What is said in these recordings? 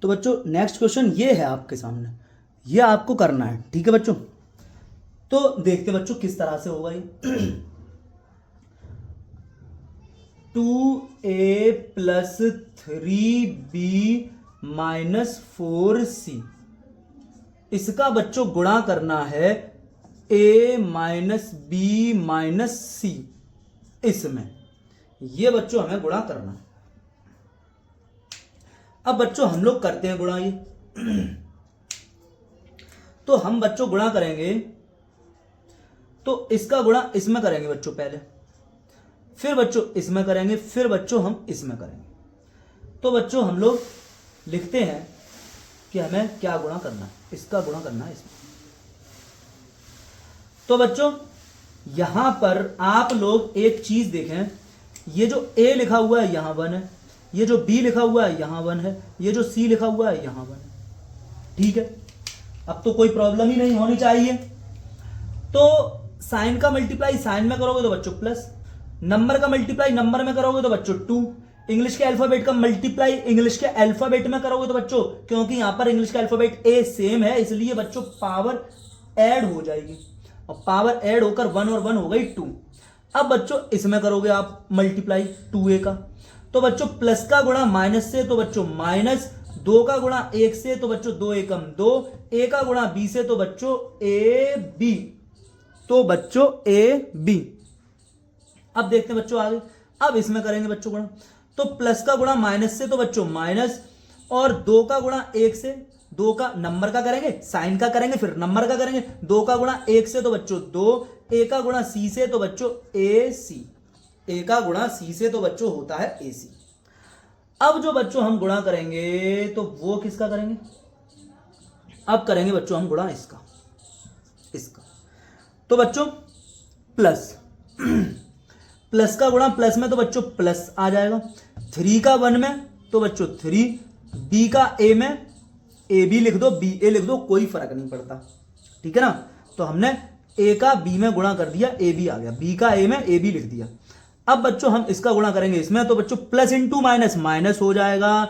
तो बच्चों next question ये है आपके सामने, ये आपको करना है, ठीक है बच्चों। तो देखते हैं बच्चों किस तरह से होगा ये। 2a plus 3b minus 4c, इसका बच्चों गुणा करना है a माइनस बी माइनस सी, इसमें ये बच्चों हमें गुणा करना है। अब बच्चों हम लोग करते हैं गुणा ये। तो हम बच्चों गुणा करेंगे, तो इसका गुणा इसमें करेंगे बच्चों पहले, फिर बच्चों इसमें करेंगे, फिर बच्चों हम इसमें करेंगे। तो बच्चों हम लोग लिखते हैं कि हमें क्या गुणा करना है, इसका गुणा करना है इसमें। तो बच्चों यहां पर आप लोग एक चीज देखें, ये जो a लिखा हुआ है यहां 1 है, ये जो b लिखा हुआ है यहां 1 है, ये जो c लिखा हुआ है यहां 1 है, ठीक है। अब तो कोई प्रॉब्लम ही नहीं होनी चाहिए। तो साइन का मल्टीप्लाई साइन में करोगे तो बच्चों प्लस, नंबर का मल्टीप्लाई नंबर में करोगे तो बच्चों 2, इंग्लिश के अल्फाबेट का मल्टीप्लाई इंग्लिश के अल्फाबेट में करोगे तो बच्चों, क्योंकि यहां पर इंग्लिश का अल्फाबेट a सेम है इसलिए बच्चों पावर ऐड हो जाएगी, और पावर ऐड होकर 1 और 1 हो गई 2। अब बच्चों इसमें करोगे आप मल्टीप्लाई 2a का, तो बच्चों प्लस का गुणा माइनस से तो बच्चों माइनस, 2 का गुणा 1 से तो बच्चों 2 एकम 2, a का गुणा b से तो बच्चों a b, तो बच्चों a b। अब देखते हैं बच्चों आगे, अब इसमें करेंगे बच्चों गुणा, तो प्लस का गुणा माइनस से तो बच्चों माइनस, और 2 का गुणा 1 से, 2 का नंबर का करेंगे साइन का करेंगे फिर नंबर का करेंगे, 2 का गुणा 1 से तो बच्चों 2, a का गुणा c से तो बच्चों ac, a का गुणा c से तो बच्चों होता है ac। अब जो बच्चों हम गुणा करेंगे तो वो किसका करेंगे, अब करेंगे बच्चों हम गुणा इसका, तो बच्चों प्लस, प्लस का गुणा प्लस में तो बच्चों प्लस आ जाएगा, 3 का 1 में तो बच्चों 3, b का a में a b लिख दो b a लिख दो, कोई फर्क नहीं पड़ता, ठीक है ना। तो हमने a का b में गुणा कर दिया, a b आ गया, b का a में a b लिख दिया। अब बच्चों हम इसका गुणा करेंगे इसमें, तो बच्चों प्लस इंटू माइनस माइनस हो जाएगा,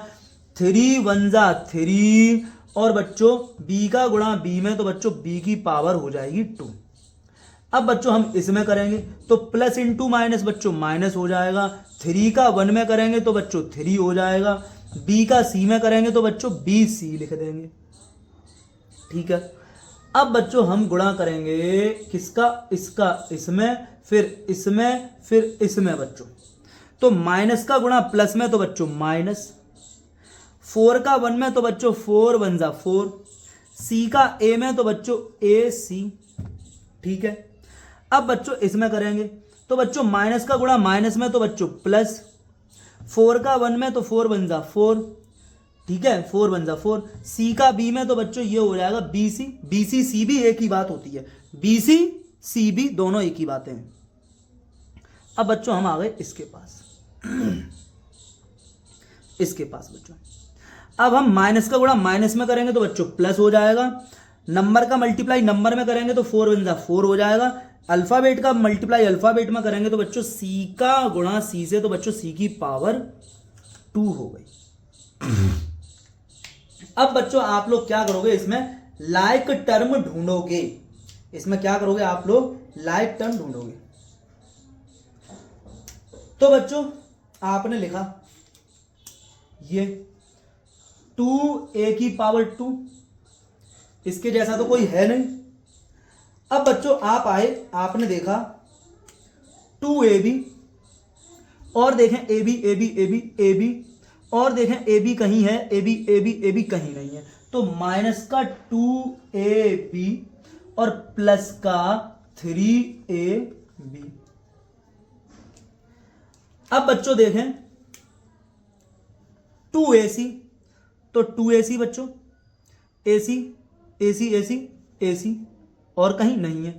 3 1 जा 3, और बच्चों b का गुणा b में तो बच्चों b की पावर हो जाएगी 2। अब बच्चों हम इसमें करेंगे तो प्लस इंटू माइनस बच्चों माइनस हो जाएगा, 3 का 1 में करेंगे तो बच्चों 3 हो जाएगा, b का c में करेंगे तो बच्चों b c लिख देंगे, ठीक है। अब बच्चों हम गुणा करेंगे किसका, इसका इसमें, फिर इसमें, फिर इसमें बच्चों, तो माइनस का गुणा प्लस में तो बच्चों माइनस, 4 का 1 में तो बच्चों 4 1 जा 4, c का a में तो बच्चों a c, ठीक है। अब बच्चों इसमें करेंगे तो बच्चों माइनस का गुणा माइनस में तो बच्चों प्लस, 4 का 1 में तो 4 1 जा 4, ठीक है, 4 1 जा 4, c का b में तो बच्चों ये हो जाएगा bc, bc cb एक ही बात होती है, bc cb दोनों एक ही बातें हैं। अब बच्चों हम आ गए इसके पास, इसके पास बच्चों, अब हम माइनस का गुणा माइनस में करेंगे तो बच्चों प्लस हो जाएगा, नंबर का मल्टीप्लाई नंबर में करेंगे तो 4 1 जा 4 हो जाएगा, अल्फाबेट का मल्टीप्लाई अल्फाबेट में करेंगे तो बच्चों c का गुणा c से तो बच्चों c की पावर 2 हो गई। अब बच्चों आप लोग क्या करोगे, इसमें लाइक टर्म ढूंढोगे, इसमें क्या करोगे आप लोग, लाइक टर्म ढूंढोगे। तो बच्चों आपने लिखा ये 2a की पावर 2, इसके जैसा तो कोई है नहीं। अब बच्चों आप आए, आपने देखा 2ab, और देखें ab ab ab ab, और देखें ab कहीं है, ab ab ab कहीं नहीं है, तो माइनस का 2ab और प्लस का 3ab। अब बच्चों देखें 2ac, तो 2ac बच्चों, ac ac ac ac और कहीं नहीं है,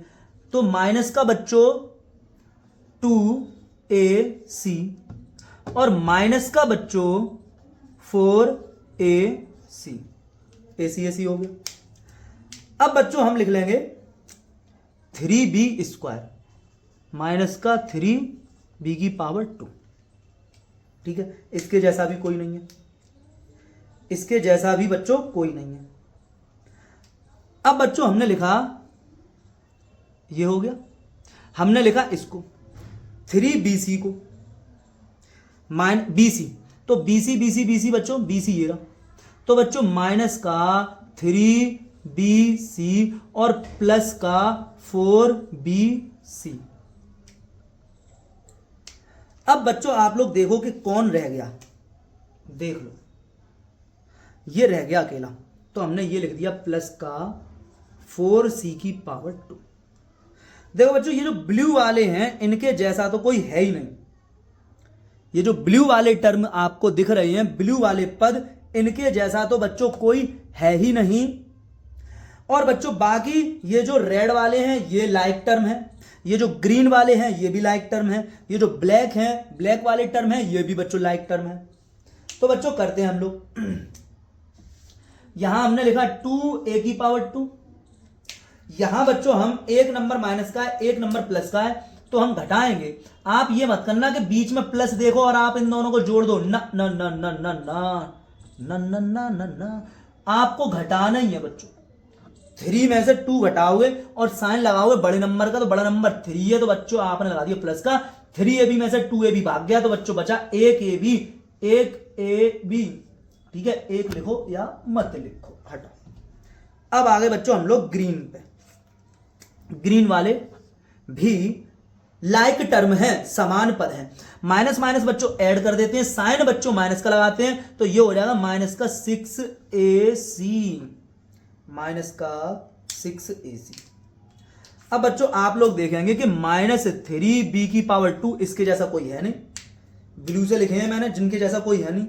तो माइनस का बच्चों 2ac और माइनस का बच्चों 4ac, ac ac हो गया। अब बच्चों हम लिख लेंगे 3b स्क्वायर माइनस का 3b की पावर 2, ठीक है, इसके जैसा भी कोई नहीं है। इसके जैसा भी बच्चों कोई नहीं है। अब बच्चों हमने लिखा, ये हो गया, हमने लिखा इसको 3BC को BC, तो BC बच्चों BC ये रहा, तो बच्चों माइनस का 3BC और प्लस का 4BC। अब बच्चों आप लोग देखो कि कौन रह गया, देख लो ये रह गया अकेला, तो हमने ये लिख दिया प्लस का 4C की पावर 2। देखो बच्चों ये जो ब्लू वाले हैं इनके जैसा तो कोई है ही नहीं, ये जो ब्लू वाले टर्म आपको दिख रहे हैं, ब्लू वाले पद, इनके जैसा तो बच्चों कोई है ही नहीं। और बच्चों बाकी ये जो रेड वाले हैं ये लाइक टर्म है, ये जो ग्रीन वाले हैं ये भी लाइक टर्म है, ये जो ब्लैक हैं, ब्लैक वाले टर्म है ये भी बच्चों लाइक टर्म है। तो बच्चों करते हैं हम लोग, यहां हमने लिखा 2A की पावर 2, यहां बच्चों हम एक नंबर माइनस का है, एक नंबर प्लस का है, तो हम घटाएंगे। आप ये मत करना कि बीच में प्लस देखो और आप इन दोनों को जोड़ दो, ना ना ना ना ना ना ना ना ना ना ना, आपको घटाना ही है बच्चों। 3 में से 2 घटाओगे और साइन लगाओगे बड़े नंबर का, तो बड़ा नंबर 3 है, तो बच्चों आपने लगा दिया प्लस का, 3AB में से 2AB भाग गया, तो बच्चों बचा 1AB, 1AB, ठीक है, 1 लिखो या मत लिखो, हटाओ। अब आगे बच्चों हम लोग ग्रीन पे, ग्रीन वाले भी लाइक टर्म है, समान पद है, माइनस माइनस बच्चों ऐड कर देते हैं, साइन बच्चों माइनस का लगाते हैं, तो ये हो जाएगा माइनस का 6AC, माइनस का 6AC। अब बच्चों आप लोग देखेंगे कि माइनस 3B की पावर 2 इसके जैसा कोई है नहीं, ब्लू से लिखे हैं मैंने, जिनके जैसा कोई है नहीं।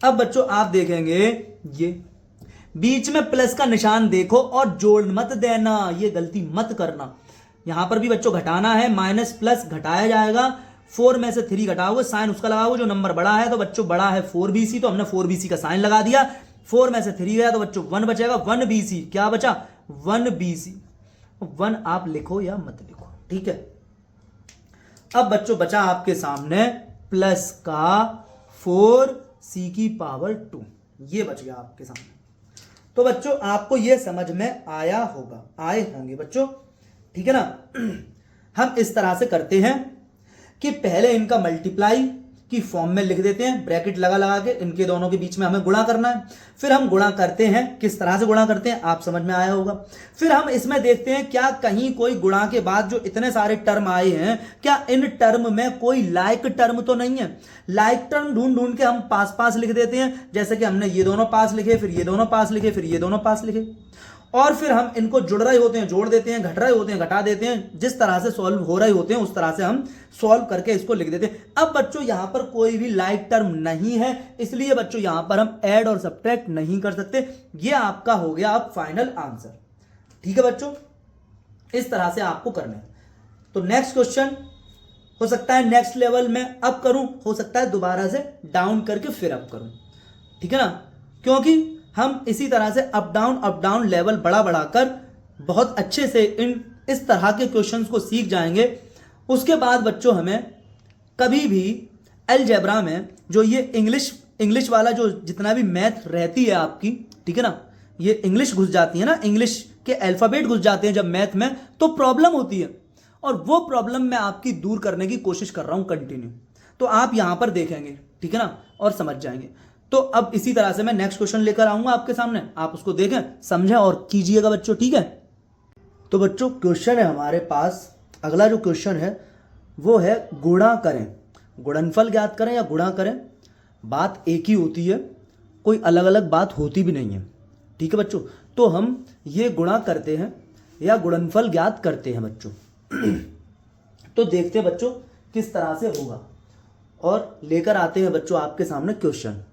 अब बच्चों आप देखेंगे ये बीच में प्लस का निशान देखो और जोड़ मत देना, ये गलती मत करना। यहां पर भी बच्चों घटाना है, माइनस प्लस घटाया जाएगा, 4 में से 3 घटाओगे, साइन उसका लगाओगे जो नंबर बड़ा है, तो बच्चों बड़ा है 4BC, तो हमने 4BC का साइन लगा दिया, 4 में से 3 गया तो बच्चों 1 बचेगा, 1BC, क्या बचा 1BC, 1 आप लिखो या मत लिखो, ठीक है। अब बच्चों बचा आपके सामने प्लस का 4C की पावर 2, ये बच गया आपके सामने। तो बच्चों आपको ये समझ में आया होगा, आए होंगे बच्चों, ठीक है ना। हम इस तरह से करते हैं कि पहले इनका मल्टीप्लाई की फॉर्म में लिख देते हैं, ब्रैकेट लगा लगा के, इनके दोनों के बीच में हमें गुणा करना है, फिर हम गुणा करते हैं, किस तरह से गुणा करते हैं आप समझ में आया होगा। फिर हम इसमें देखते हैं क्या कहीं कोई गुणा के बाद जो इतने सारे टर्म आए हैं, क्या इन टर्म में कोई लाइक टर्म तो नहीं है। लाइक टर्म ढूंढ ढूंढ के हम पास पास लिख देते हैं, जैसे कि हमने ये दोनों पास लिखे, फिर ये दोनों पास लिखे, फिर ये दोनों पास लिखे, और फिर हम इनको जुड़ रहे होते हैं जोड़ देते हैं, घट रहे होते हैं घटा देते हैं, जिस तरह से सॉल्व हो रहे होते हैं उस तरह से हम सॉल्व करके इसको लिख देते हैं। अब बच्चों यहां पर कोई भी लाइक टर्म नहीं है, इसलिए बच्चों यहां पर हम ऐड और सब्ट्रैक्ट नहीं कर सकते। ये आपका हो गया अब फाइनल आंसर, ठीक है बच्चों, इस तरह से आपको करना है। तो नेक्स्ट क्वेश्चन हो सकता है नेक्स्ट लेवल में अप करूं, हो सकता है दोबारा से डाउन करके फिर अप करूं, ठीक है ना, क्योंकि हम इसी तरह से अप डाउन लेवल बढ़ा बढ़ाकर बहुत अच्छे से इस तरह के क्वेश्चंस को सीख जाएंगे। उसके बाद बच्चों हमें कभी भी अलजेब्रा में जो ये इंग्लिश वाला जो जितना भी मैथ रहती है आपकी, ठीक है ना, ये इंग्लिश घुस जाती है ना, इंग्लिश के अल्फाबेट घुस जाते हैं जब मैथ में, तो प्रॉब्लम होती है, और वो प्रॉब्लम मैं आपकी दूर करने की कोशिश कर रहा हूं कंटिन्यू। तो आप यहां पर देखेंगे, ठीक है ना, और समझ जाएंगे। तो अब इसी तरह से मैं नेक्स्ट क्वेश्चन लेकर आऊंगा आपके सामने, आप उसको देखें, समझें और कीजिएगा बच्चों, ठीक है। तो बच्चों क्वेश्चन है हमारे पास, अगला जो क्वेश्चन है वो है गुणा करें, गुणनफल ज्ञात करें या गुणा करें। बात एक ही होती है, कोई अलग अलग बात होती भी नहीं है, ठीक है बच्चों। तो हम ये गुणा करते हैं या गुणनफल ज्ञात करते हैं बच्चों। तो देखते हैं बच्चों किस तरह से होगा, और लेकर आते हैं बच्चों आपके सामने question.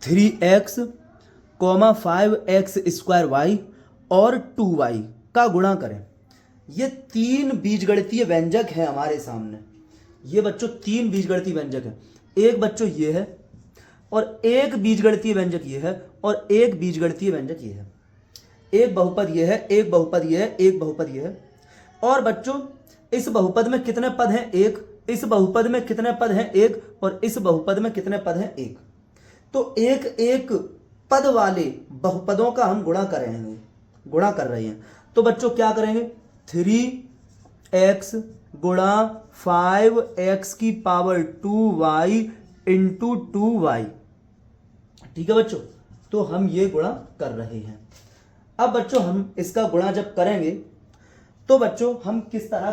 3x, 5x square y और 2y का गुणा करें। ये 3 बीजगणितीय व्यंजक है हमारे सामने, ये बच्चों 3 बीजगणितीय व्यंजक है। एक बच्चों ये है, और एक बीजगणितीय व्यंजक ये है, और एक बीजगणितीय व्यंजक ये है। एक बहुपद ये है, एक बहुपद ये है, एक बहुपद ये है। और बच्चों इस बहुपद में कितने पद हैं? 1। इस बहुपद में कितने पद हैं? 1। और इस बहुपद में कितने पद हैं? 1। तो एक एक पद वाले बहुपदों का हम गुणा कर रहे हैं। तो बच्चों क्या करेंगे, 3x गुणा 5x की पावर 2y इंटू 2y। ठीक है बच्चों, तो हम ये गुणा कर रहे हैं। अब बच्चों हम इसका गुणा जब करेंगे तो बच्चों हम किस तरह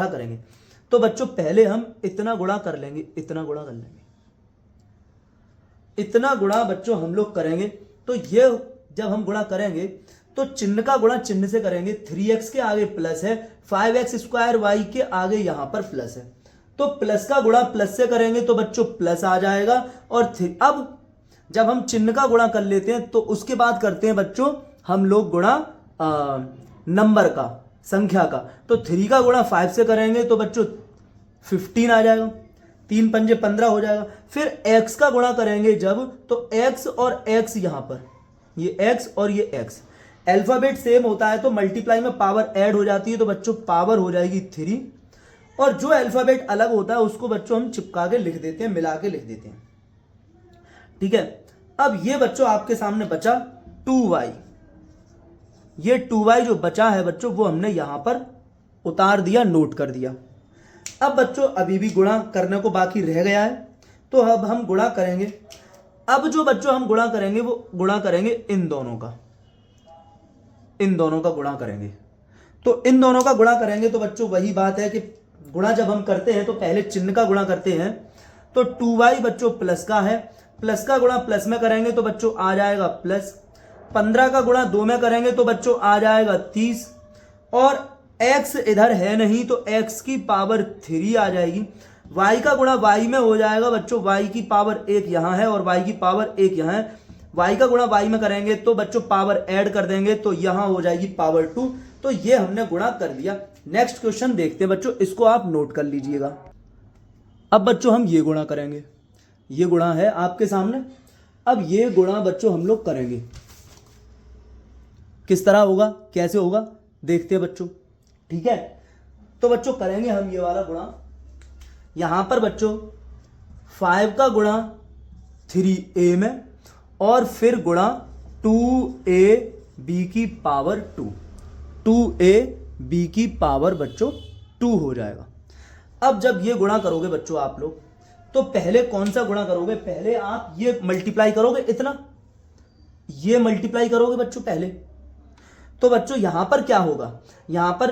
करेंगे, तो बच्चों पहले हम इतना गुणा कर लेंगे, इतना गुणा बच्चों हम लोग करेंगे। तो ये जब हम गुणा करेंगे तो चिन्ह का गुणा चिन्ह से करेंगे। 3x के आगे प्लस है, 5x स्क्वायर y के आगे यहां पर प्लस है, तो प्लस का गुणा प्लस से करेंगे तो बच्चों प्लस आ जाएगा। और अब जब हम चिन्ह का गुणा कर लेते हैं तो उसके बाद करते हैं बच्चों हम लोग गुणा नंबर का, संख्या का। तो 3 का गुणा 5 से करेंगे तो बच्चों 15 आ जाएगा, 3 पंजे 15 हो जाएगा। फिर x का गुणा करेंगे जब, तो x और x यहां पर, ये x और ये x, अल्फाबेट सेम होता है तो मल्टीप्लाई में पावर ऐड हो जाती है, तो बच्चों पावर हो जाएगी 3। और जो अल्फाबेट अलग होता है उसको बच्चों हम चिपका के लिख देते हैं, मिला के लिख देते हैं। ठीक है, अब ये बच्चों आपके सामने बचा 2y। ये 2y जो बचा है बच्चों वो हमने यहां पर उतार दिया, नोट कर दिया। अब बच्चों अभी भी गुणा करने को बाकी रह गया है, तो अब हम गुणा करेंगे। अब जो बच्चों हम गुणा करेंगे वो गुणा करेंगे इन दोनों का गुणा करेंगे। तो इन दोनों का गुणा करेंगे तो बच्चों वही बात है कि गुणा जब हम करते हैं तो पहले चिन्ह का गुणा करते हैं। तो 2y बच्चों प्लस का है, प्लस का गुणा प्लस में करेंगे तो बच्चों आ जाएगा प्लस। 15 का गुणा 2 में करेंगे तो बच्चों आ जाएगा 30। और x इधर है नहीं तो x की पावर 3 आ जाएगी। y का गुणा y में हो जाएगा बच्चों, y की पावर 1 यहां है और y की पावर 1 यहां है। y का गुणा y में करेंगे तो बच्चों पावर ऐड कर देंगे तो यहां हो जाएगी पावर 2। तो ये हमने गुणा कर दिया। नेक्स्ट क्वेश्चन देखते हैं बच्चों, इसको आप नोट कर लीजिएगा। अब बच्चों हम ये गुणा करेंगे, ये गुणा है आपके सामने। अब ये गुणा बच्चों हम लोग करेंगे, किस तरह होगा, कैसे होगा देखते हैं बच्चों। ठीक है, तो बच्चों करेंगे हम ये वाला गुणा। यहां पर बच्चों 5 का गुणा 3a में और फिर गुणा 2ab की पावर 2, 2ab की पावर बच्चों 2 हो जाएगा। अब जब ये गुणा करोगे बच्चों आप लोग, तो पहले कौन सा गुणा करोगे, पहले आप ये मल्टीप्लाई करोगे, इतना ये मल्टीप्लाई करोगे बच्चों पहले। तो बच्चों यहां पर क्या होगा, यहां पर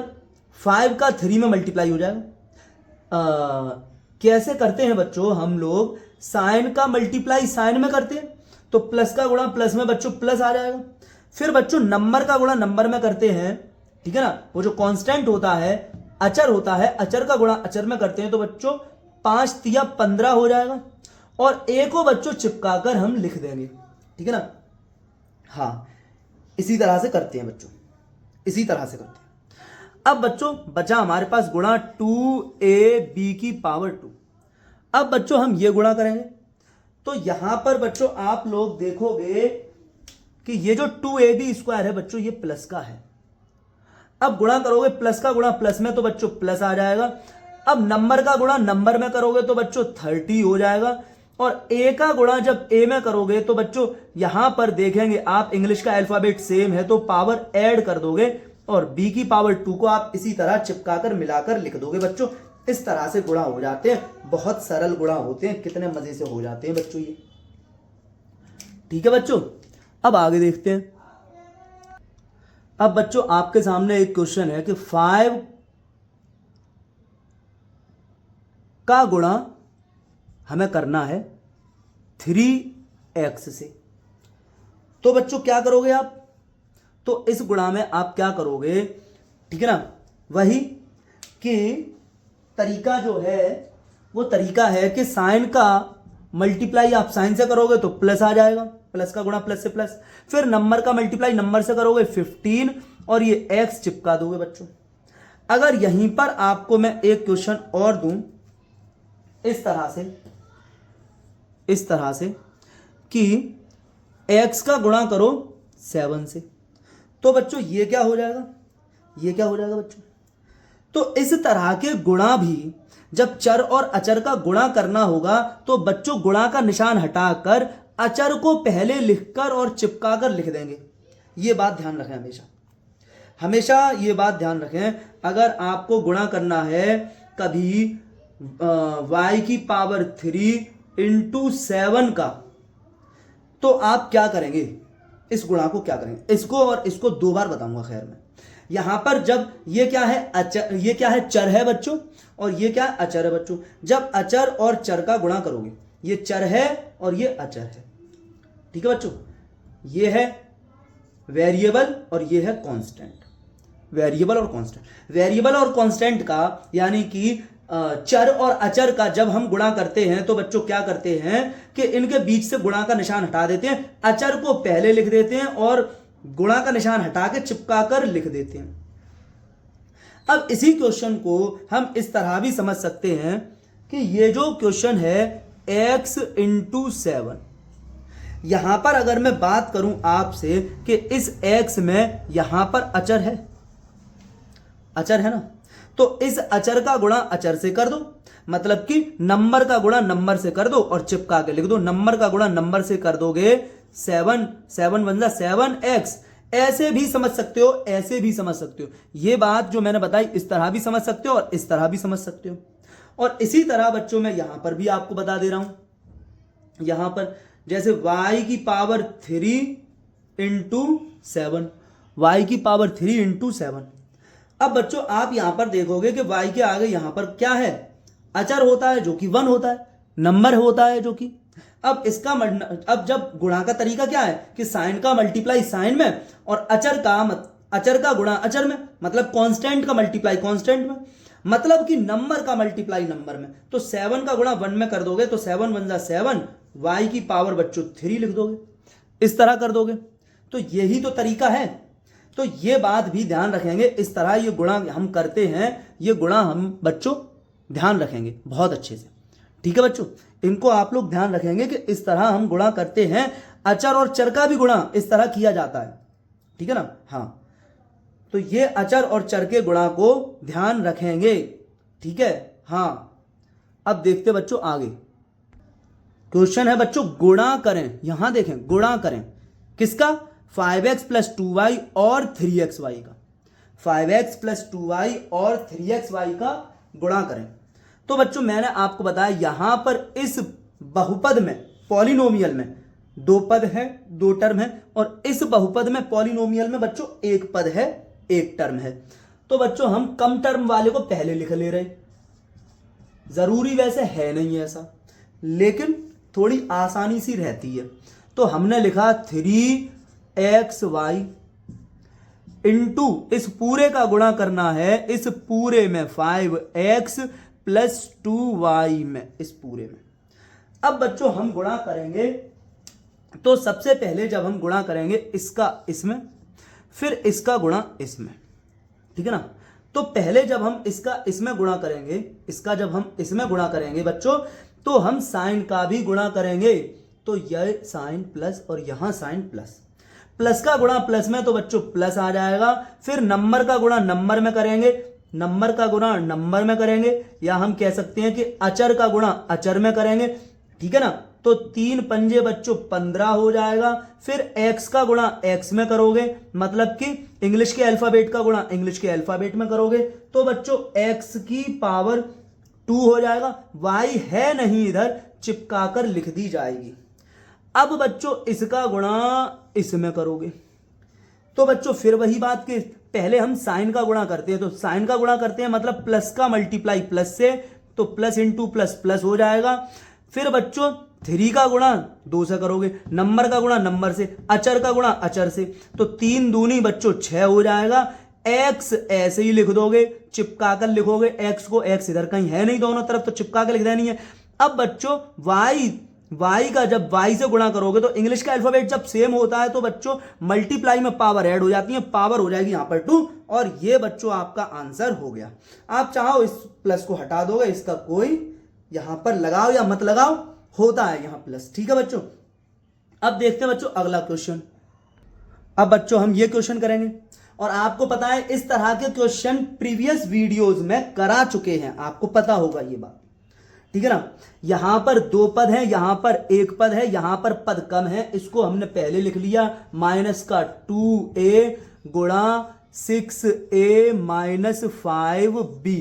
5 का 3 में मल्टीप्लाई हो जाएगा। कैसे करते हैं बच्चों हम लोग, साइन का मल्टीप्लाई साइन में करते हैं, तो प्लस का गुणा प्लस में बच्चों प्लस आ जाएगा। फिर बच्चों नंबर का गुणा नंबर में करते हैं, ठीक है ना, वो जो कांस्टेंट होता है, अचर होता है, अचर का गुणा अचर में करते हैं, तो बच्चों 5 तिया 15 हो जाएगा। और ए को बच्चों चिपका कर हम लिख देंगे, ठीक है ना। हाँ, इसी तरह से करते हैं बच्चों, इसी तरह से करते हैं। अब बच्चों बचा हमारे पास गुणा 2ab की पावर 2। अब बच्चों हम ये गुणा करेंगे, तो यहां पर बच्चों आप लोग देखोगे कि ये जो 2ab स्क्वायर है बच्चों ये प्लस का है। अब गुणा करोगे प्लस का गुणा प्लस में तो बच्चों प्लस आ जाएगा। अब नंबर का गुणा नंबर में करोगे तो बच्चों 30 हो जाएगा। और ए का गुणा जब ए में करोगे तो बच्चों यहां पर देखेंगे आप, इंग्लिश का अल्फाबेट सेम है तो पावर ऐड कर दोगे और बी की पावर 2 को आप इसी तरह चिपकाकर मिलाकर लिख दोगे बच्चों। इस तरह से गुणा हो जाते हैं, बहुत सरल गुणा होते हैं, कितने मजे से हो जाते हैं बच्चों ये। ठीक है बच्चों, अब आगे देखते हैं। अब बच्चों आपके सामने एक क्वेश्चन है कि 5 का गुणा हमें करना है 3x से। तो बच्चों क्या करोगे आप, तो इस गुणा में आप क्या करोगे, ठीक है ना, वही कि तरीका जो है वो तरीका है कि साइन का मल्टीप्लाई आप साइन से करोगे तो प्लस आ जाएगा, प्लस का गुणा प्लस से प्लस। फिर नंबर का मल्टीप्लाई नंबर से करोगे 15 और ये x चिपका दोगे बच्चों। अगर यहीं पर आपको मैं एक क्वेश्चन और दूं इस तरह से कि x का गुणा करो 7 से, तो बच्चों ये क्या हो जाएगा, ये क्या हो जाएगा बच्चों। तो इस तरह के गुणा भी जब चर और अचर का गुणा करना होगा तो बच्चों गुणा का निशान हटाकर अचर को पहले लिखकर और चिपका कर लिख देंगे। ये बात ध्यान रखें, हमेशा हमेशा ये बात ध्यान रखें। अगर आपको गुणा करना है कभी y की पावर 3 इंटू 7 का, तो आप क्या करेंगे, इस गुणा को क्या करेंगे, इसको और इसको दो बार बताऊंगा। खैर मैं यहां पर जब ये क्या है अचर, ये क्या है चर है बच्चों, और ये क्या है अचर है बच्चों। जब अचर और चर का गुणा करोगे, ये चर है और ये अचर है, ठीक है बच्चों। ये है वेरिएबल और ये है कांस्टेंट। वेरिएबल और कांस्टेंट, वेरिएबल और कांस्टेंट का यानी कि चर और अचर का जब हम गुणा करते हैं तो बच्चों क्या करते हैं कि इनके बीच से गुणा का निशान हटा देते हैं, अचर को पहले लिख देते हैं और गुणा का निशान हटा के चिपका कर लिख देते हैं। अब इसी क्वेश्चन को हम इस तरह भी समझ सकते हैं कि ये जो क्वेश्चन है x इंटू 7, यहां पर अगर मैं बात करूं आपसे कि इस x में यहां पर अचर है, अचर है ना, तो इस अचर का गुणा अचर से कर दो, मतलब कि नंबर का गुणा नंबर से कर दो और चिपका के लिख दो। नंबर का गुणा नंबर से कर दोगे 7 7 बन जा 7x। ऐसे भी समझ सकते हो, ऐसे भी समझ सकते हो। ये बात जो मैंने बताई इस तरह भी समझ सकते हो और इस तरह भी समझ सकते हो। और इसी तरह बच्चों मैं यहां पर भी आपको बता दे रहा हूं। यहां पर जैसे y की पावर 3 इंटू 7, y की पावर 3 इंटू 7। अब बच्चों आप यहां पर देखोगे कि y के आगे यहां पर क्या है, अचर होता है जो कि 1 होता है, नंबर होता है जो कि। अब इसका अब जब गुणा का तरीका क्या है कि साइन का मल्टीप्लाई साइन में और अचर का गुणा अचर में, मतलब कांस्टेंट का मल्टीप्लाई कांस्टेंट में, मतलब कि नंबर का मल्टीप्लाई नंबर में। तो 7 का गुणा 1 में कर दोगे तो 7 बन जा 7, y की पावर बच्चों 3 लिख दोगे, इस तरह कर दोगे। तो यही तो तरीका है। तो ये बात भी ध्यान रखेंगे, इस तरह ये गुणा हम करते हैं, ये गुणा हम बच्चों ध्यान रखेंगे बहुत अच्छे से, ठीक है बच्चों। इनको आप लोग ध्यान रखेंगे कि इस तरह हम गुणा करते हैं। अचर और चर का भी गुणा इस तरह किया जाता है, ठीक है ना। हाँ, तो ये अचर और चर के गुणा को ध्यान रखेंगे, ठीक है। हाँ, अब देखते बच्चों आगे क्वेश्चन है बच्चों, गुणा करें। यहां देखें, गुणा करें किसका, 5x प्लस 2y और 3xy का। 5x प्लस 2y और 3xy का गुणा करें। तो बच्चों मैंने आपको बताया यहां पर इस बहुपद में, पॉलिनोमियल में 2 पद है, 2 टर्म है, और इस बहुपद में पॉलिनोमियल में बच्चों 1 पद है, 1 टर्म है। तो बच्चों हम कम टर्म वाले को पहले लिख ले रहे, जरूरी वैसे है नहीं ऐसा, लेकिन थोड़ी आसानी सी रहती है। तो हमने लिखा 3xy इंटू, इस पूरे का गुणा करना है इस पूरे में 5x प्लस 2y में, इस पूरे में। अब बच्चों हम गुणा करेंगे तो सबसे पहले जब हम गुणा करेंगे इसका इसमें, फिर इसका गुणा इसमें, ठीक है ना। तो पहले जब हम इसका इसमें गुणा करेंगे, इसका जब हम इसमें गुणा करेंगे बच्चों, तो हम साइन का भी गुणा करेंगे। तो यह साइन प्लस और यहां साइन प्लस, प्लस का गुणा प्लस में तो बच्चों प्लस आ जाएगा। फिर नंबर का गुणा नंबर में करेंगे, नंबर का गुणा नंबर में करेंगे, या हम कह सकते हैं कि अचर का गुणा अचर में करेंगे, ठीक है ना। तो 3 पंजे बच्चों 15 हो जाएगा। फिर x का गुणा x में करोगे, मतलब कि इंग्लिश के अल्फाबेट का गुणा इंग्लिश के अल्फाबेट में करोगे, तो बच्चों x की पावर 2 हो जाएगा। y है नहीं इधर, चिपका कर लिख दी जाएगी। अब बच्चों इसका गुणा इसमें करोगे, तो बच्चों फिर वही बात कि पहले हम साइन का गुणा करते हैं, तो साइन का गुणा करते हैं मतलब प्लस का मल्टीप्लाई प्लस से, तो प्लस इंटू प्लस प्लस हो जाएगा। फिर बच्चों 3 का गुणा 2 से करोगे, नंबर का गुणा नंबर से, अचर का गुणा अचर से, तो 3 दूनी बच्चों 6 हो जाएगा। x ऐसे ही लिख दोगे, चिपका कर लिखोगे x को, x इधर कहीं है नहीं दोनों तरफ, तो चिपका कर लिख देनी है। अब बच्चों y का जब y से गुणा करोगे तो इंग्लिश का अल्फाबेट जब सेम होता है तो बच्चों मल्टीप्लाई में पावर ऐड हो जाती है, पावर हो जाएगी यहां पर 2, और ये बच्चों आपका आंसर हो गया। आप चाहो इस प्लस को हटा दोगे, इसका कोई यहां पर लगाओ या मत लगाओ, होता है यहां प्लस, ठीक है बच्चों। अब देखते हैं बच्चों अगला क्वेश्चन। अब बच्चों हम ये क्वेश्चन करेंगे, और आपको पता है इस तरह के क्वेश्चन प्रीवियस वीडियोस में करा चुके हैं, आपको पता होगा ये बात, ठीक है ना। यहां पर 2 पद हैं, यहां पर 1 पद है, यहां पर पद कम है, इसको हमने पहले लिख लिया माइनस का 2a गुणा 6a माइनस 5b।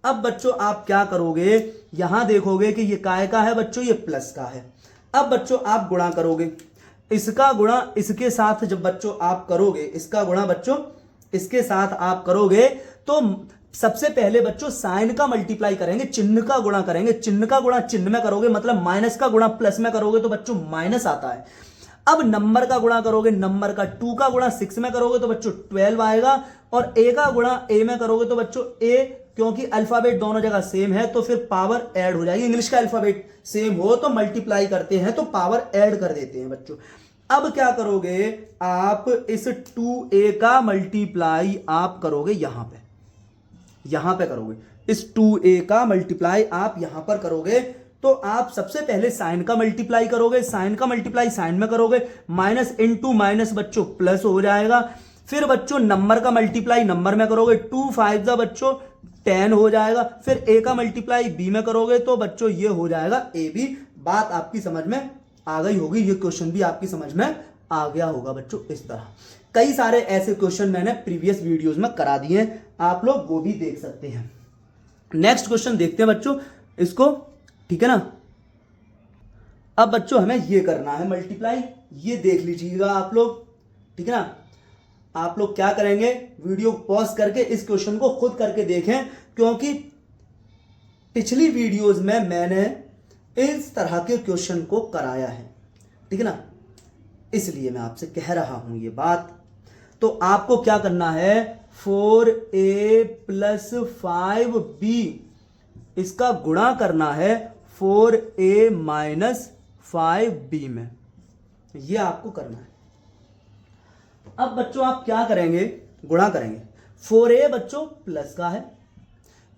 अब बच्चों आप क्या करोगे, यहां देखोगे कि ये काय का है बच्चों, ये प्लस का है। अब बच्चों आप गुणा करोगे, इसका गुणा इसके साथ जब बच्चों आप करोगे, इसका गुणा बच्चों इसके साथ आप करोगे तो सबसे पहले बच्चों साइन का मल्टीप्लाई करेंगे, चिन्ह का गुणा करेंगे। चिन्ह का गुणा चिन्ह में करोगे मतलब माइनस का गुणा प्लस में करोगे तो बच्चों माइनस आता है। अब नंबर का गुणा करोगे, नंबर का 2 का गुणा 6 में करोगे तो बच्चों 12 आएगा, और a का गुणा a में करोगे तो बच्चों a, क्योंकि अल्फाबेट दोनों जगह सेम है तो फिर पावर ऐड हो जाएगी। इंग्लिश का अल्फाबेट सेम हो तो मल्टीप्लाई करते हैं तो पावर ऐड कर देते हैं बच्चों। अब क्या करोगे आप, इस 2a का मल्टीप्लाई आप करोगे यहां पे करोगे, इस 2a का मल्टीप्लाई आप यहां पर करोगे तो आप सबसे पहले साइन का मल्टीप्लाई करोगे, साइन का मल्टीप्लाई साइन में करोगे, माइनस इंटू माइनस बच्चों प्लस हो जाएगा। फिर बच्चों नंबर का मल्टीप्लाई नंबर में करोगे, 2 5 बच्चों 10 हो जाएगा। फिर a का मल्टीप्लाई b में करोगे तो बच्चों ये हो जाएगा ab। बात आपकी समझ में आ गई होगी, ये क्वेश्चन भी आपकी समझ में आ गया होगा बच्चों। इस तरह कई सारे ऐसे क्वेश्चन मैंने प्रीवियस वीडियोस में करा दिए हैं, आप लोग वो भी देख सकते हैं। नेक्स्ट क्वेश्चन देखते हैं बच्चों इसको, ठीक है ना। अब बच्चों हमें ये करना है मल्टीप्लाई, ये देख लीजिएगा आप लोग, ठीक है ना। आप लोग क्या करेंगे, वीडियो पॉज करके इस क्वेश्चन को खुद करके देखें, क्योंकि पिछली वीडियोस में मैंने इस तरह के क्वेश्चन को कराया है, ठीक है ना, इसलिए मैं आपसे कह रहा हूं ये बात। तो आपको क्या करना है, 4a प्लस 5b इसका गुणा करना है 4a माइनस 5b में, ये आपको करना है। अब बच्चों आप क्या करेंगे, गुणा करेंगे। 4a बच्चों प्लस का है,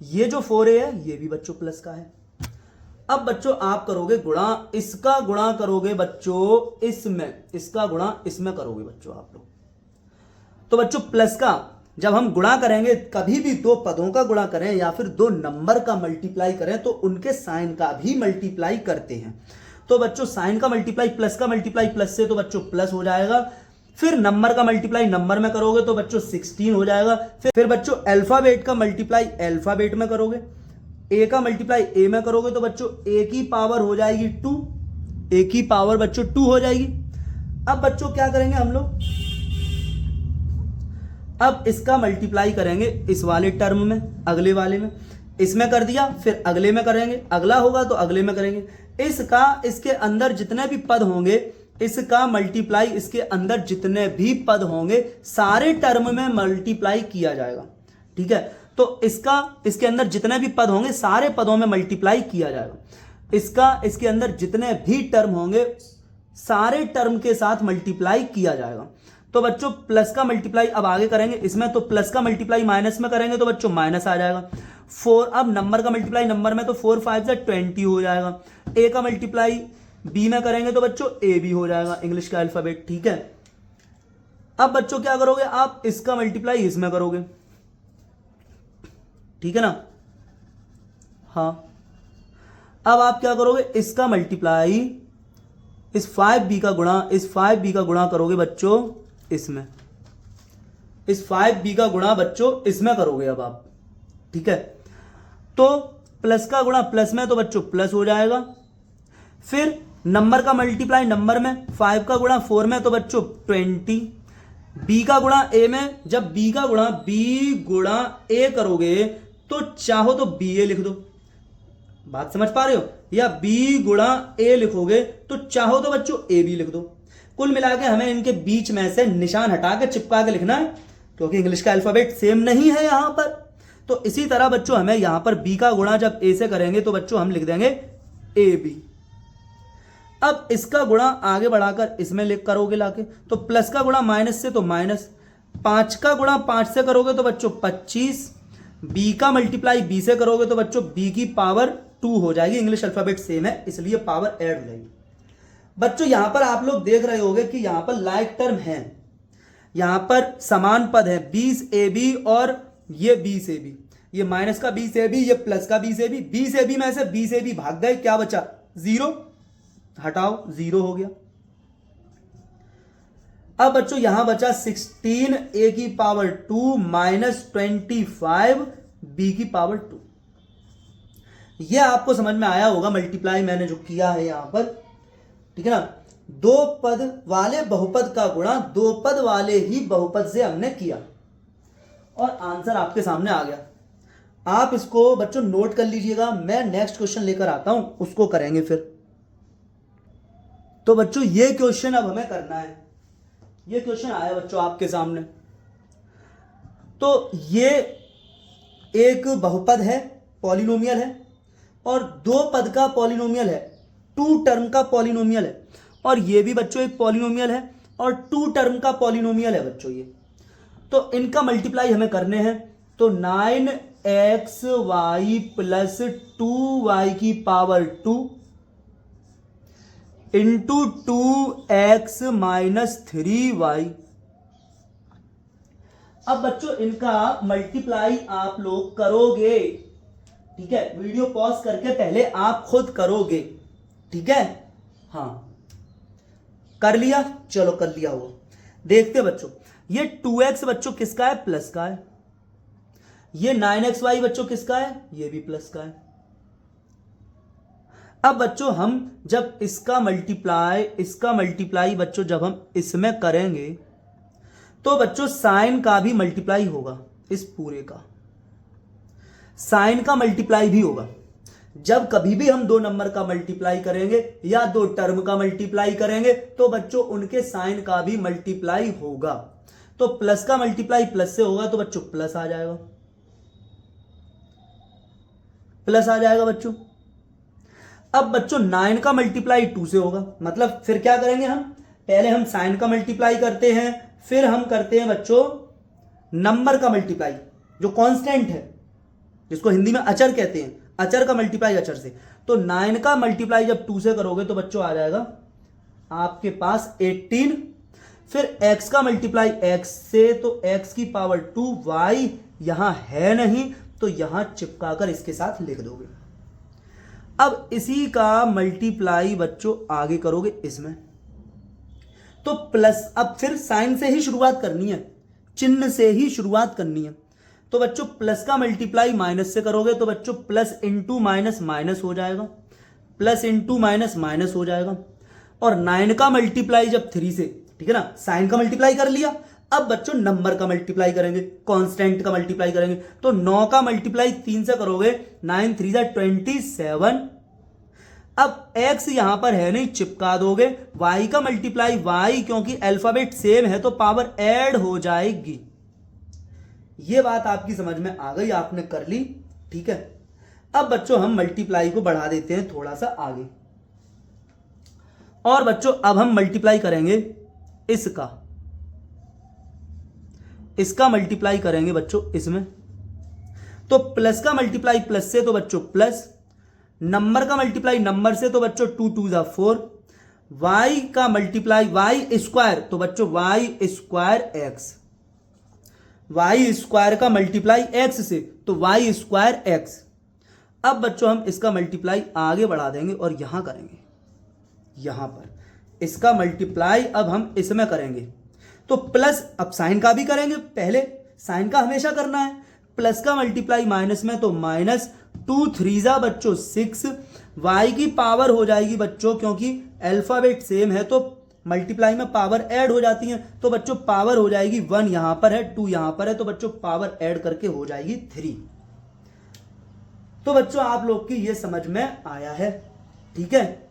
ये जो 4a है ये भी बच्चों प्लस का है। अब बच्चों आप करोगे गुणा, इसका गुणा करोगे बच्चों इसमें, इसका गुणा इसमें करोगे बच्चों आप लोग। तो बच्चों प्लस का जब हम गुणा करेंगे, कभी भी 2 पदों का गुणा करें या फिर 2 नंबर का मल्टीप्लाई करें तो उनके साइन का भी मल्टीप्लाई करते हैं। तो बच्चों साइन का मल्टीप्लाई प्लस का मल्टीप्लाई प्लस से तो बच्चों प्लस हो जाएगा। फिर नंबर का मल्टीप्लाई नंबर में करोगे तो बच्चों 16 हो जाएगा। फिर बच्चों अल्फाबेट का मल्टीप्लाई अल्फाबेट में करोगे, ए का मल्टीप्लाई ए में करोगे तो बच्चों ए की पावर हो जाएगी 2, ए की पावर बच्चों 2 हो जाएगी। अब बच्चों क्या करेंगे हम लोग, अब इसका मल्टीप्लाई करेंगे इस वाले टर्म में, अगले वाले में, इसमें कर दिया, फिर अगले में करेंगे, अगला होगा तो अगले में करेंगे। इसका इसके अंदर जितने भी पद होंगे, इसका मल्टीप्लाई इसके अंदर जितने भी पद होंगे सारे टर्म में मल्टीप्लाई किया जाएगा, ठीक है। तो इसका इसके अंदर जितने भी पद होंगे सारे पदों में मल्टीप्लाई किया जाएगा। इसका इसके अंदर जितने भी टर्म होंगे सारे टर्म के साथ मल्टीप्लाई किया जाएगा। तो बच्चों प्लस का मल्टीप्लाई अब आगे करेंगे इसमें, तो प्लस का मल्टीप्लाई माइनस में करेंगे तो बच्चों माइनस आ जाएगा। 4, अब नंबर का मल्टीप्लाई नंबर में तो 4 5 20 हो जाएगा। ए का मल्टीप्लाई बी में करेंगे तो बच्चों ए भी हो जाएगा, इंग्लिश का अल्फाबेट, ठीक है। अब बच्चों क्या करोगे, आप इसका मल्टीप्लाई इसमें करोगे, ठीक है ना। हाँ, अब आप क्या करोगे, इसका मल्टीप्लाई इस 5b का गुणा, इस 5b का गुणा करोगे बच्चों इसमें, इस 5b का गुणा बच्चों इसमें करोगे अब आप, ठीक है। तो प्लस का गुणा प्लस में तो बच्चों प्लस हो जाएगा। फिर नंबर का मल्टीप्लाई नंबर में, 5 का गुणा 4 में तो बच्चों 20, b का गुणा a में, जब b का गुणा b गुणा a करोगे तो चाहो तो ba लिख दो, बात समझ पा रहे हो, या b गुणा a लिखोगे तो चाहो तो बच्चों a भी लिख दो। कुल मिला के हमें इनके बीच में से निशान हटा के चिपका के लिखना है, क्योंकि इंग्लिश का अल्फाबेट सेम नहीं है यहां पर। तो इसी तरह बच्चों हमें यहां पर b का गुणा जब a से करेंगे तो बच्चों हम लिख देंगे ab। अब इसका गुणा आगे बढ़ाकर इसमें लिख करोगे लाके, तो प्लस का गुणा माइनस से तो माइनस, 5 का गुणा 5 से करोगे तो बच्चों 25, b का मल्टीप्लाई b से करोगे तो बच्चों b की पावर 2 हो जाएगी, इंग्लिश अल्फाबेट सेम है इसलिए पावर ऐड हो जाएगी। बच्चों यहां पर आप लोग देख रहे होंगे कि यहां पर लाइक टर्म है, यहां पर समान पद है 20ab और ये 20ab, ये माइनस का बी से बी, ये प्लस का बी से बी में से बी से बी भाग गए, क्या बचा 0, हटाओ 0 हो गया। अब बच्चों यहां बचा 16 a की पावर 2 माइनस 25 b की पावर 2। यह आपको समझ में आया होगा मल्टीप्लाई मैंने जो किया है यहां पर, ठीक है ना। दो पद वाले बहुपद का गुणा दो पद वाले ही बहुपद से हमने किया और आंसर आपके सामने आ गया। आप इसको बच्चों नोट कर लीजिएगा, मैं नेक्स्ट क्वेश्चन लेकर आता हूं, उसको करेंगे फिर। तो बच्चों ये क्वेश्चन अब हमें करना है। ये क्वेश्चन आया बच्चों आपके सामने। तो ये एक बहुपद है, पॉलिनोमियल है, और दो पद का पॉलिनोमियल है, 2 टर्म का पॉलिनोमियल है, और ये भी बच्चों एक पॉलिनोमियल है और 2 टर्म का पॉलिनोमियल है बच्चों ये। तो इनका मल्टीप्लाई हमें करने हैं। तो 9xy प्लस 2y की power 2 into 2x minus 3y। अब बच्चों इनका मल्टीप्लाई आप लोग करोगे, ठीक है। वीडियो पॉज करके पहले आप खुद करोगे, ठीक है। हाँ कर लिया, चलो कर लिया हुआ। देखते बच्चों ये 2x बच्चों किसका है, प्लस का है। ये 9xy बच्चों किसका है, ये भी प्लस का है। अब बच्चों हम जब इसका मल्टीप्लाई बच्चों जब हम इसमें करेंगे तो बच्चों साइन का भी मल्टीप्लाई होगा, इस पूरे का साइन का मल्टीप्लाई भी होगा। जब कभी भी हम दो नंबर का मल्टीप्लाई करेंगे या दो टर्म का मल्टीप्लाई करेंगे तो बच्चों उनके साइन का भी मल्टीप्लाई होगा। तो प्लस का मल्टीप्लाई प्लस से होगा तो बच्चों प्लस आ जाएगा, प्लस आ जाएगा बच्चों। अब बच्चों 9 का मल्टीप्लाई 2 से होगा, मतलब फिर क्या करेंगे हम, पहले हम साइन का मल्टीप्लाई करते हैं, फिर हम करते हैं बच्चों नंबर का मल्टीप्लाई जो कांस्टेंट है, जिसको हिंदी में अचर कहते हैं, अचर का मल्टीप्लाई अचर से। तो 9 का मल्टीप्लाई जब 2 से करोगे तो बच्चों आ जाएगा आपके पास 18। फिर x का मल्टीप्लाई x से, तो x की पावर 2, y यहां है नहीं तो यहां चिपकाकर इसके साथ लिख दोगे। अब इसी का मल्टीप्लाई बच्चों आगे करोगे इसमें, तो प्लस, अब फिर साइन से ही शुरुआत करनी है, चिन्ह से ही शुरुआत करनी है। तो बच्चों प्लस का मल्टीप्लाई माइनस से करोगे तो बच्चों प्लस इंटू माइनस माइनस हो जाएगा, प्लस इंटू माइनस माइनस हो जाएगा। और 9 का मल्टीप्लाई जब 3 से, ठीक है ना, साइन का मल्टीप्लाई कर लिया, अब बच्चों नंबर का मल्टीप्लाई करेंगे, कांस्टेंट का मल्टीप्लाई करेंगे। तो 9 का मल्टीप्लाई 3 से करोगे, 9 3 जा 27। अब x यहां पर है नहीं, चिपका दोगे। y का मल्टीप्लाई y, क्योंकि अल्फाबेट सेम है तो पावर ऐड हो जाएगी। ये बात आपकी समझ में आ गई, आपने कर ली, ठीक है। अब बच्चों हम मल्टीप्लाई को बढ़ा देते हैं थोड़ा सा आगे, और बच्चों अब हम मल्टीप्लाई करेंगे इसका मल्टीप्लाई करेंगे बच्चों इसमें। तो प्लस का मल्टीप्लाई प्लस से तो बच्चों प्लस, नंबर का मल्टीप्लाई नंबर से तो बच्चों 2 2 जा 4, y का मल्टीप्लाई y स्क्वायर तो बच्चों y square x, y square का मल्टीप्लाई x से तो y स्क्वायर x। अब बच्चों हम इसका मल्टीप्लाई आगे बढ़ा देंगे और यहां करेंगे, यहां पर इसका मल्टीप्लाई अब हम इसमें करेंगे। तो प्लस, अब साइन का भी करेंगे, पहले साइन का हमेशा करना है। प्लस का मल्टीप्लाई माइनस में तो माइनस 2 3 जा बच्चों 6, y की पावर हो जाएगी बच्चों, क्योंकि अल्फाबेट सेम है तो मल्टीप्लाई में पावर ऐड हो जाती है, तो बच्चों पावर हो जाएगी 1 यहां पर है, 2 यहां पर है, तो बच्चों पावर ऐड करके हो जाएगी 3। तो बच्चों आप लोग की ये समझ में आया है, ठीक है।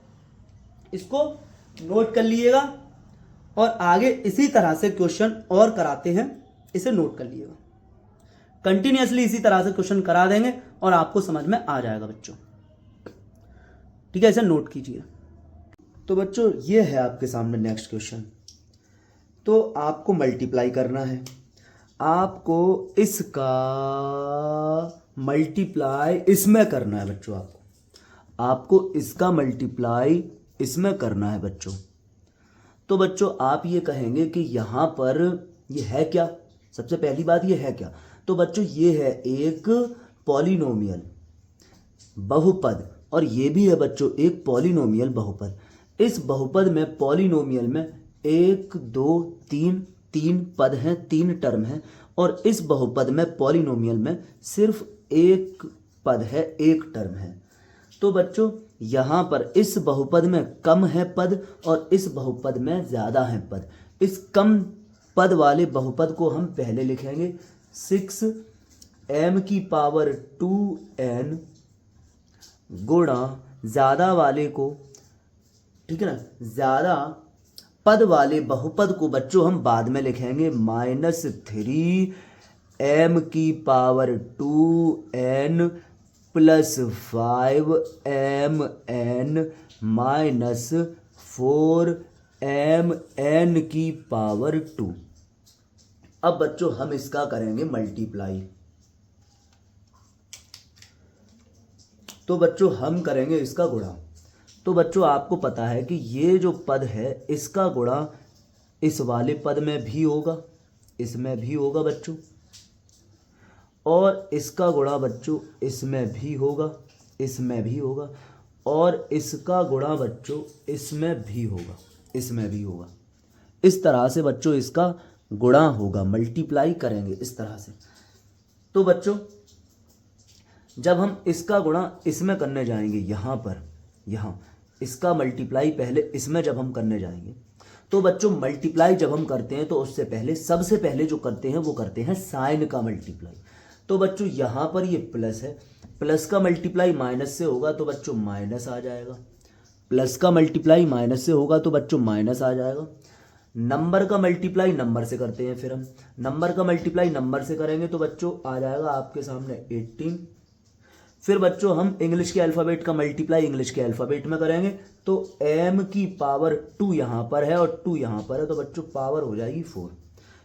इसको नोट कर लीजिएगा और आगे इसी तरह से क्वेश्चन और कराते हैं, इसे नोट कर लीजिएगा। कंटिन्यूअसली इसी तरह से क्वेश्चन करा देंगे और आपको समझ में आ जाएगा बच्चों, ठीक है। इसे नोट कीजिए। तो बच्चों ये है आपके सामने नेक्स्ट क्वेश्चन। तो आपको मल्टीप्लाई करना है, आपको इसका मल्टीप्लाई इसमें करना है बच्चों, आपको इसका मल्टीप्लाई इसमें करना है बच्चों। तो बच्चों आप ये कहेंगे कि यहाँ पर ये है क्या, सबसे पहली बात ये है क्या। तो बच्चों ये है एक पॉलिनोमियल बहुपद, और ये भी है बच्चों एक पॉलिनोमियल बहुपद। इस बहुपद में पॉलिनोमियल में 1 2 3 तीन पद हैं, 3 टर्म हैं, और इस बहुपद में पॉलिनोमियल में सिर्फ एक पद है, एक टर्म है। तो बच्चों यहाँ पर इस बहुपद में कम है पद और इस बहुपद में ज़्यादा है पद। इस कम पद वाले बहुपद को हम पहले लिखेंगे 6m की पावर 2n गुणा ज़्यादा वाले को, ठीक है ना, ज़्यादा पद वाले बहुपद को बच्चों हम बाद में लिखेंगे -3m की power 2n plus 5mn minus 4mn की पावर 2। अब बच्चों हम इसका करेंगे मल्टीप्लाई। तो बच्चों हम करेंगे इसका गुणा। तो बच्चों आपको पता है कि ये जो पद है इसका गुणा इस वाले पद में भी होगा, इसमें भी होगा बच्चों, और इसका गुणा बच्चों इसमें भी होगा, इसमें भी होगा, और इसका गुणा बच्चों इसमें भी होगा, इसमें भी होगा। इस तरह से बच्चों इसका गुणा होगा, मल्टीप्लाई करेंगे इस तरह से। तो बच्चों जब हम इसका गुणा इसमें करने जाएंगे, यहाँ पर, यहाँ इसका मल्टीप्लाई पहले इसमें जब हम करने जाएंगे, तो बच्चों मल्टीप्लाई जब हम करते हैं तो उससे पहले सबसे पहले जो करते हैं वो करते हैं साइन का मल्टीप्लाई। तो बच्चों यहाँ पर ये प्लस है, प्लस का मल्टीप्लाई माइनस से होगा तो बच्चों माइनस आ जाएगा, प्लस का मल्टीप्लाई माइनस से होगा तो बच्चों माइनस आ जाएगा। नंबर का मल्टीप्लाई नंबर से करते हैं, फिर हम नंबर का मल्टीप्लाई नंबर से करेंगे तो बच्चों आ जाएगा आपके सामने 18। फिर बच्चों हम इंग्लिश के अल्फ़ाबेट का मल्टीप्लाई इंग्लिश के अल्फ़ाबेट में करेंगे तो m की पावर 2 यहाँ पर है और 2 यहाँ पर है तो बच्चों पावर हो जाएगी 4।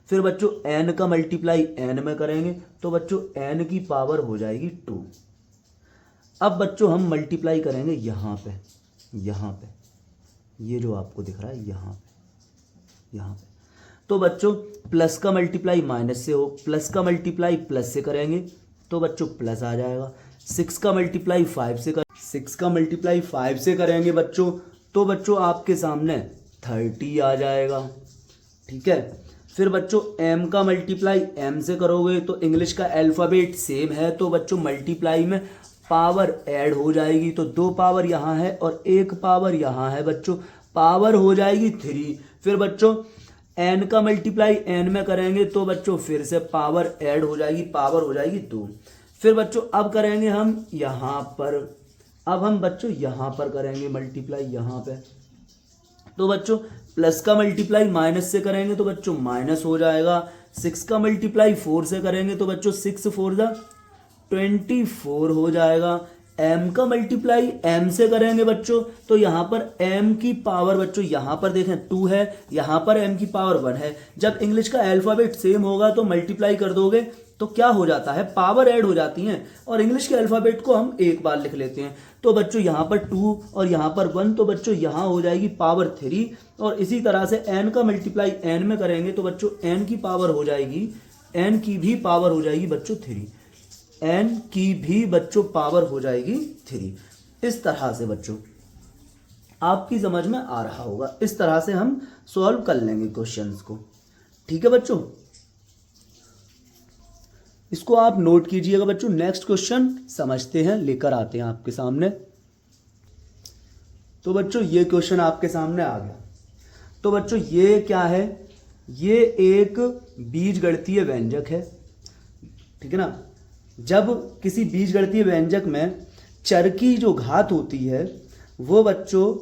फिर बच्चों n का मल्टीप्लाई n में करेंगे तो बच्चों n की पावर हो जाएगी 2। अब बच्चों हम मल्टीप्लाई करेंगे यहाँ पे, यहाँ पे, ये जो आपको दिख रहा है यहाँ पे, यहाँ पे। तो बच्चों प्लस का मल्टीप्लाई माइनस से हो, प्लस का मल्टीप्लाई प्लस से करेंगे तो बच्चों प्लस आ जाएगा। 6 का मल्टीप्लाई 5 से 6 का मल्टीप्लाई 5 से करेंगे बच्चों तो बच्चों आपके सामने 30 आ जाएगा, ठीक है। फिर बच्चों m का मल्टीप्लाई m से करोगे तो इंग्लिश का अल्फ़ाबेट सेम है तो बच्चों मल्टीप्लाई में पावर ऐड हो जाएगी, तो 2 पावर यहाँ है और 1 पावर यहाँ है बच्चों, पावर हो जाएगी 3। फिर बच्चों n का मल्टीप्लाई n में करेंगे तो बच्चों फिर से पावर ऐड हो जाएगी, पावर हो जाएगी 2। फिर बच्चों अब करेंगे हम यहाँ पर, अब हम बच्चों यहाँ पर करेंगे मल्टीप्लाई यहाँ पे, तो बच्चों प्लस का मल्टीप्लाई माइनस से करेंगे तो बच्चों माइनस हो जाएगा। 6 का मल्टीप्लाई 4 से करेंगे तो बच्चों 6 4 जा 24 हो जाएगा। m का मल्टीप्लाई m से करेंगे बच्चों तो यहाँ पर m की पावर बच्चों यहाँ पर देखें 2 है, यहाँ पर m की पावर 1 है। जब इंग्लिश का अल्फ़ाबेट सेम होगा तो मल्टीप्लाई कर दोगे तो क्या हो जाता है, पावर ऐड हो जाती हैं और इंग्लिश के अल्फ़ाबेट को हम एक बार लिख लेते हैं। तो बच्चों यहाँ पर 2 और यहाँ पर 1 तो बच्चों यहाँ हो जाएगी पावर 3, और इसी तरह से n का मल्टीप्लाई n में करेंगे तो बच्चों n की पावर हो जाएगी, n की भी पावर हो जाएगी बच्चों 3, n की भी बच्चों पावर हो जाएगी 3। इस तरह से बच्चों आपकी समझ में आ रहा होगा, इस तरह से हम सॉल्व कर लेंगे क्वेश्चंस को, ठीक है बच्चों। इसको आप नोट कीजिएगा बच्चों। नेक्स्ट क्वेश्चन समझते हैं, लेकर आते हैं आपके सामने। तो बच्चों ये क्वेश्चन आपके सामने आ गया। तो बच्चों ये क्या है, ये एक बीजगणितीय व्यंजक है, ठीक है ना। जब किसी बीजगणितीय व्यंजक में चर की जो घात होती है वो बच्चों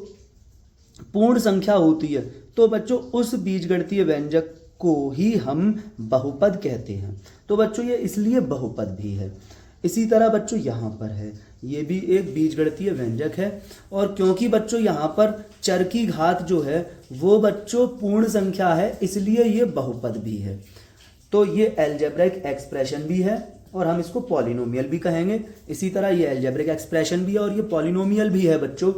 पूर्ण संख्या होती है तो बच्चों उस बीजगणितीय व्यंजक को ही हम बहुपद कहते हैं। तो बच्चों ये इसलिए बहुपद भी है। इसी तरह बच्चों यहाँ पर है, ये भी एक बीजगणितीय व्यंजक है, और क्योंकि बच्चों यहाँ पर चर की घात जो है वो बच्चों पूर्ण संख्या है इसलिए ये बहुपद भी है। तो ये अलजेब्रिक एक्सप्रेशन भी है और हम इसको पॉलिनोमियल भी कहेंगे। इसी तरह ये अलजेब्रिक एक्सप्रेशन भी है और ये पॉलिनोमियल भी है बच्चों।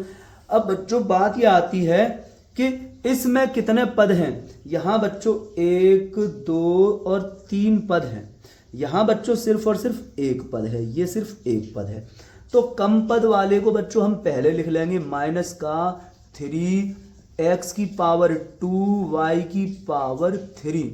अब बच्चों बात ये आती है कि इसमें कितने पद हैं। यहाँ बच्चों 1 2 और 3 पद हैं। यहाँ बच्चों सिर्फ और सिर्फ एक पद है, ये सिर्फ एक पद है। तो कम पद वाले को बच्चों हम पहले लिख लेंगे माइनस का 3x की पावर 2 y की पावर 3,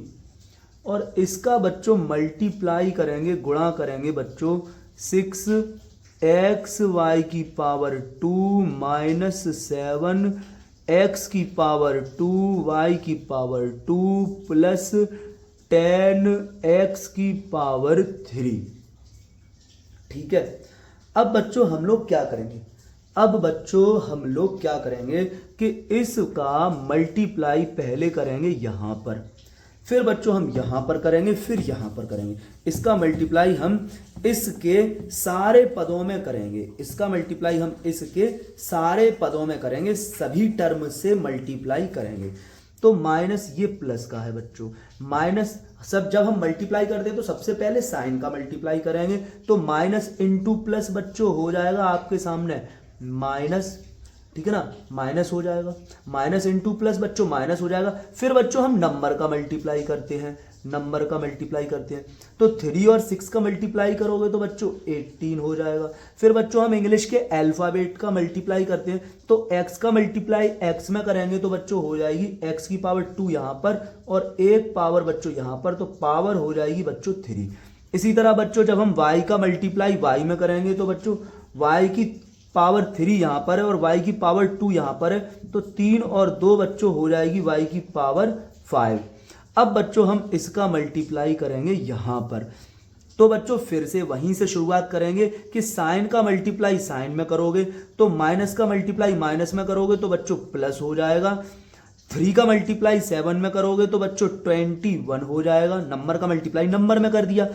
और इसका बच्चों मल्टीप्लाई करेंगे, गुणा करेंगे बच्चों 6x y की पावर 2 माइनस 7x की पावर 2 y की पावर 2 प्लस 10x की पावर 3। ठीक है। अब बच्चों हम लोग क्या करेंगे, अब बच्चों हम लोग क्या करेंगे कि इसका मल्टीप्लाई पहले करेंगे यहाँ पर, फिर बच्चों हम यहाँ पर करेंगे, फिर यहाँ पर करेंगे। इसका मल्टीप्लाई हम इसके सारे पदों में करेंगे, इसका मल्टीप्लाई हम इसके सारे पदों में करेंगे, सभी टर्म से मल्टीप्लाई करेंगे। तो माइनस ये प्लस का है बच्चों, माइनस सब जब हम मल्टीप्लाई करते हैं तो सबसे पहले साइन का मल्टीप्लाई करेंगे, तो माइनस इंटू प्लस बच्चों हो जाएगा आपके सामने माइनस, ठीक है ना, माइनस हो जाएगा, माइनस इंटू प्लस बच्चों माइनस हो जाएगा। फिर बच्चों हम नंबर का मल्टीप्लाई करते हैं, नंबर का मल्टीप्लाई करते हैं, तो 3 और 6 का मल्टीप्लाई करोगे तो बच्चों 18 हो जाएगा। फिर बच्चों हम इंग्लिश के अल्फ़ाबेट का मल्टीप्लाई करते हैं, तो x का मल्टीप्लाई x में करेंगे तो बच्चों हो जाएगी x की पावर 2 यहाँ पर और एक पावर बच्चों यहाँ पर, तो पावर हो जाएगी बच्चों 3। इसी तरह बच्चों जब हम y का मल्टीप्लाई y में करेंगे तो बच्चों y की पावर 3 यहाँ पर है और y की पावर 2 यहाँ पर है, तो 3 और 2 बच्चों हो जाएगी y की पावर 5। अब बच्चों हम इसका मल्टीप्लाई करेंगे यहाँ पर, तो बच्चों फिर से वहीं से शुरुआत करेंगे कि साइन का मल्टीप्लाई साइन में करोगे तो माइनस का मल्टीप्लाई माइनस में करोगे तो बच्चों प्लस हो जाएगा, 3 का मल्टीप्लाई 7 में करोगे तो बच्चों 21 हो जाएगा, नंबर का मल्टीप्लाई नंबर में कर दिया।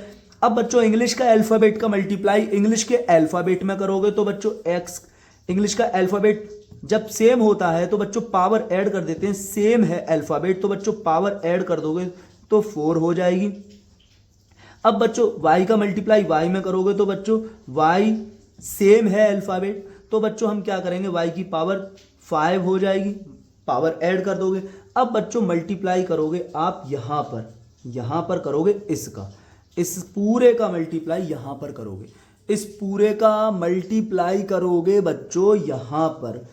अब बच्चों इंग्लिश का अल्फ़ाबेट का मल्टीप्लाई इंग्लिश के अल्फ़ाबेट में करोगे तो बच्चों x, इंग्लिश का अल्फ़ाबेट जब सेम होता है तो बच्चों पावर ऐड कर देते हैं, सेम है अल्फ़ाबेट तो बच्चों पावर ऐड कर दोगे तो 4 हो जाएगी। अब बच्चों y का मल्टीप्लाई y में करोगे तो बच्चों y सेम है अल्फ़ाबेट, तो बच्चों हम क्या करेंगे y की पावर 5 हो जाएगी, पावर ऐड कर दोगे। अब बच्चों मल्टीप्लाई करोगे आप यहाँ पर करोगे इसका, इस पूरे का मल्टीप्लाई यहाँ पर करोगे, इस पूरे का मल्टीप्लाई करोगे बच्चों यहाँ पर,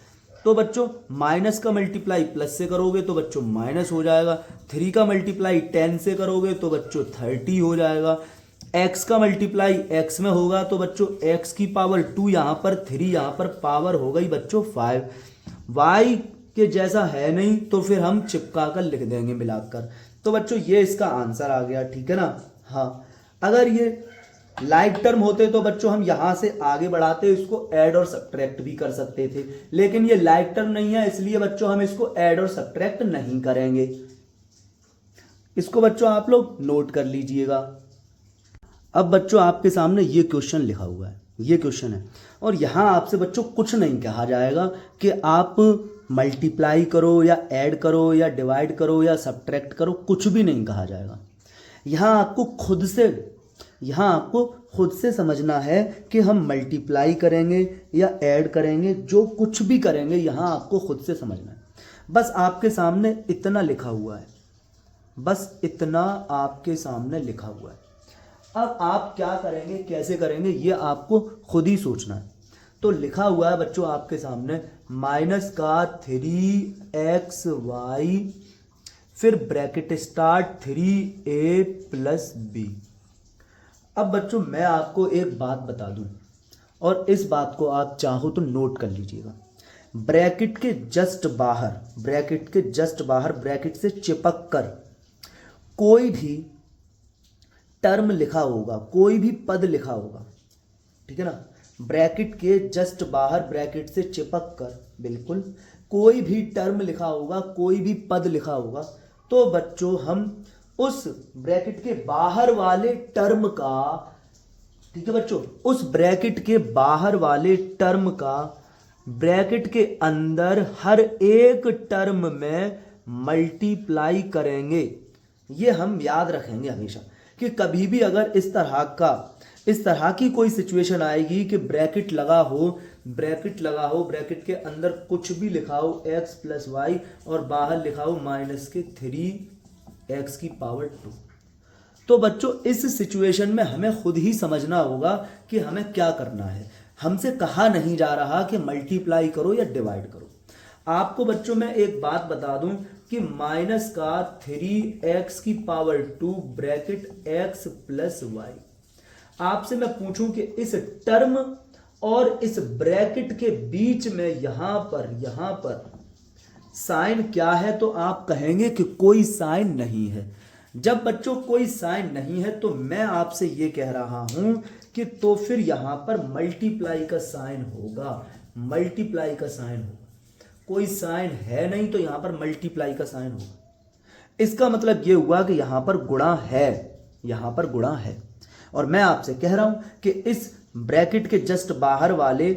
तो बच्चों माइनस का मल्टीप्लाई प्लस से करोगे तो बच्चों माइनस हो जाएगा, 3 का मल्टीप्लाई 10 से करोगे तो बच्चों 30 हो जाएगा, x का मल्टीप्लाई x में होगा तो बच्चों x की पावर 2 यहाँ पर 3 यहाँ पर, पावर हो गई बच्चों 5। y के जैसा है नहीं तो फिर हम चिपका कर लिख देंगे मिलाकर, तो बच्चों ये इसका आंसर आ गया, ठीक है ना। हाँ, अगर ये लाइक टर्म होते तो बच्चों हम यहाँ से आगे बढ़ाते इसको ऐड और सब्ट्रैक्ट भी कर सकते थे, लेकिन ये लाइक टर्म नहीं है इसलिए बच्चों हम इसको ऐड और सब्ट्रैक्ट नहीं करेंगे। इसको बच्चों आप लोग नोट कर लीजिएगा। अब बच्चों आपके सामने ये क्वेश्चन लिखा हुआ है, ये क्वेश्चन है, और यहाँ आपसे बच्चों कुछ नहीं कहा जाएगा कि आप मल्टीप्लाई करो या ऐड करो या डिवाइड करो या सब्ट्रैक्ट करो, कुछ भी नहीं कहा जाएगा। यहाँ आपको खुद से समझना है कि हम मल्टीप्लाई करेंगे या ऐड करेंगे, जो कुछ भी करेंगे यहाँ आपको खुद से समझना है। बस आपके सामने इतना लिखा हुआ है, बस इतना आपके सामने लिखा हुआ है। अब आप क्या करेंगे कैसे करेंगे ये आपको खुद ही सोचना है। तो लिखा हुआ है बच्चों आपके सामने माइनस का 3xy फिर bracket start 3a plus b। अब बच्चों मैं आपको एक बात बता दूं और इस बात को आप चाहो तो नोट कर लीजिएगा। ब्रैकेट के जस्ट बाहर, ब्रैकेट से चिपक कर कोई भी टर्म लिखा होगा, कोई भी पद लिखा होगा, ठीक है ना। ब्रैकेट के जस्ट बाहर ब्रैकेट से चिपक कर बिल्कुल कोई भी टर्म लिखा होगा, कोई भी पद लिखा होगा, तो बच्चों हम उस ब्रैकेट के बाहर वाले टर्म का, ठीक है बच्चों, उस ब्रैकेट के बाहर वाले टर्म का ब्रैकेट के अंदर हर एक टर्म में मल्टीप्लाई करेंगे। ये हम याद रखेंगे हमेशा कि कभी भी अगर इस तरह की कोई सिचुएशन आएगी कि ब्रैकेट लगा हो, ब्रैकेट के अंदर कुछ भी लिखा हो x प्लस वाई और बाहर लिखा हो माइनस के 3x की पावर 2, तो बच्चों इस सिचुएशन में हमें खुद ही समझना होगा कि हमें क्या करना है। हमसे कहा नहीं जा रहा कि मल्टीप्लाई करो या डिवाइड करो। आपको बच्चों मैं एक बात बता दूं कि माइनस का 3x⁻² bracket x plus Y, आपसे मैं पूछूं कि इस टर्म और इस ब्रैकेट के बीच में यहां पर साइन क्या है, तो आप कहेंगे कि कोई साइन नहीं है। जब बच्चों कोई साइन नहीं है तो मैं आपसे ये कह रहा हूं कि तो फिर यहां पर मल्टीप्लाई का साइन होगा, मल्टीप्लाई का साइन होगा। कोई साइन है नहीं तो यहां पर मल्टीप्लाई का साइन होगा। इसका मतलब यह हुआ कि यहां पर गुणा है, यहां पर गुणा है। और मैं आपसे कह रहा हूं कि इस ब्रैकेट के जस्ट बाहर वाले,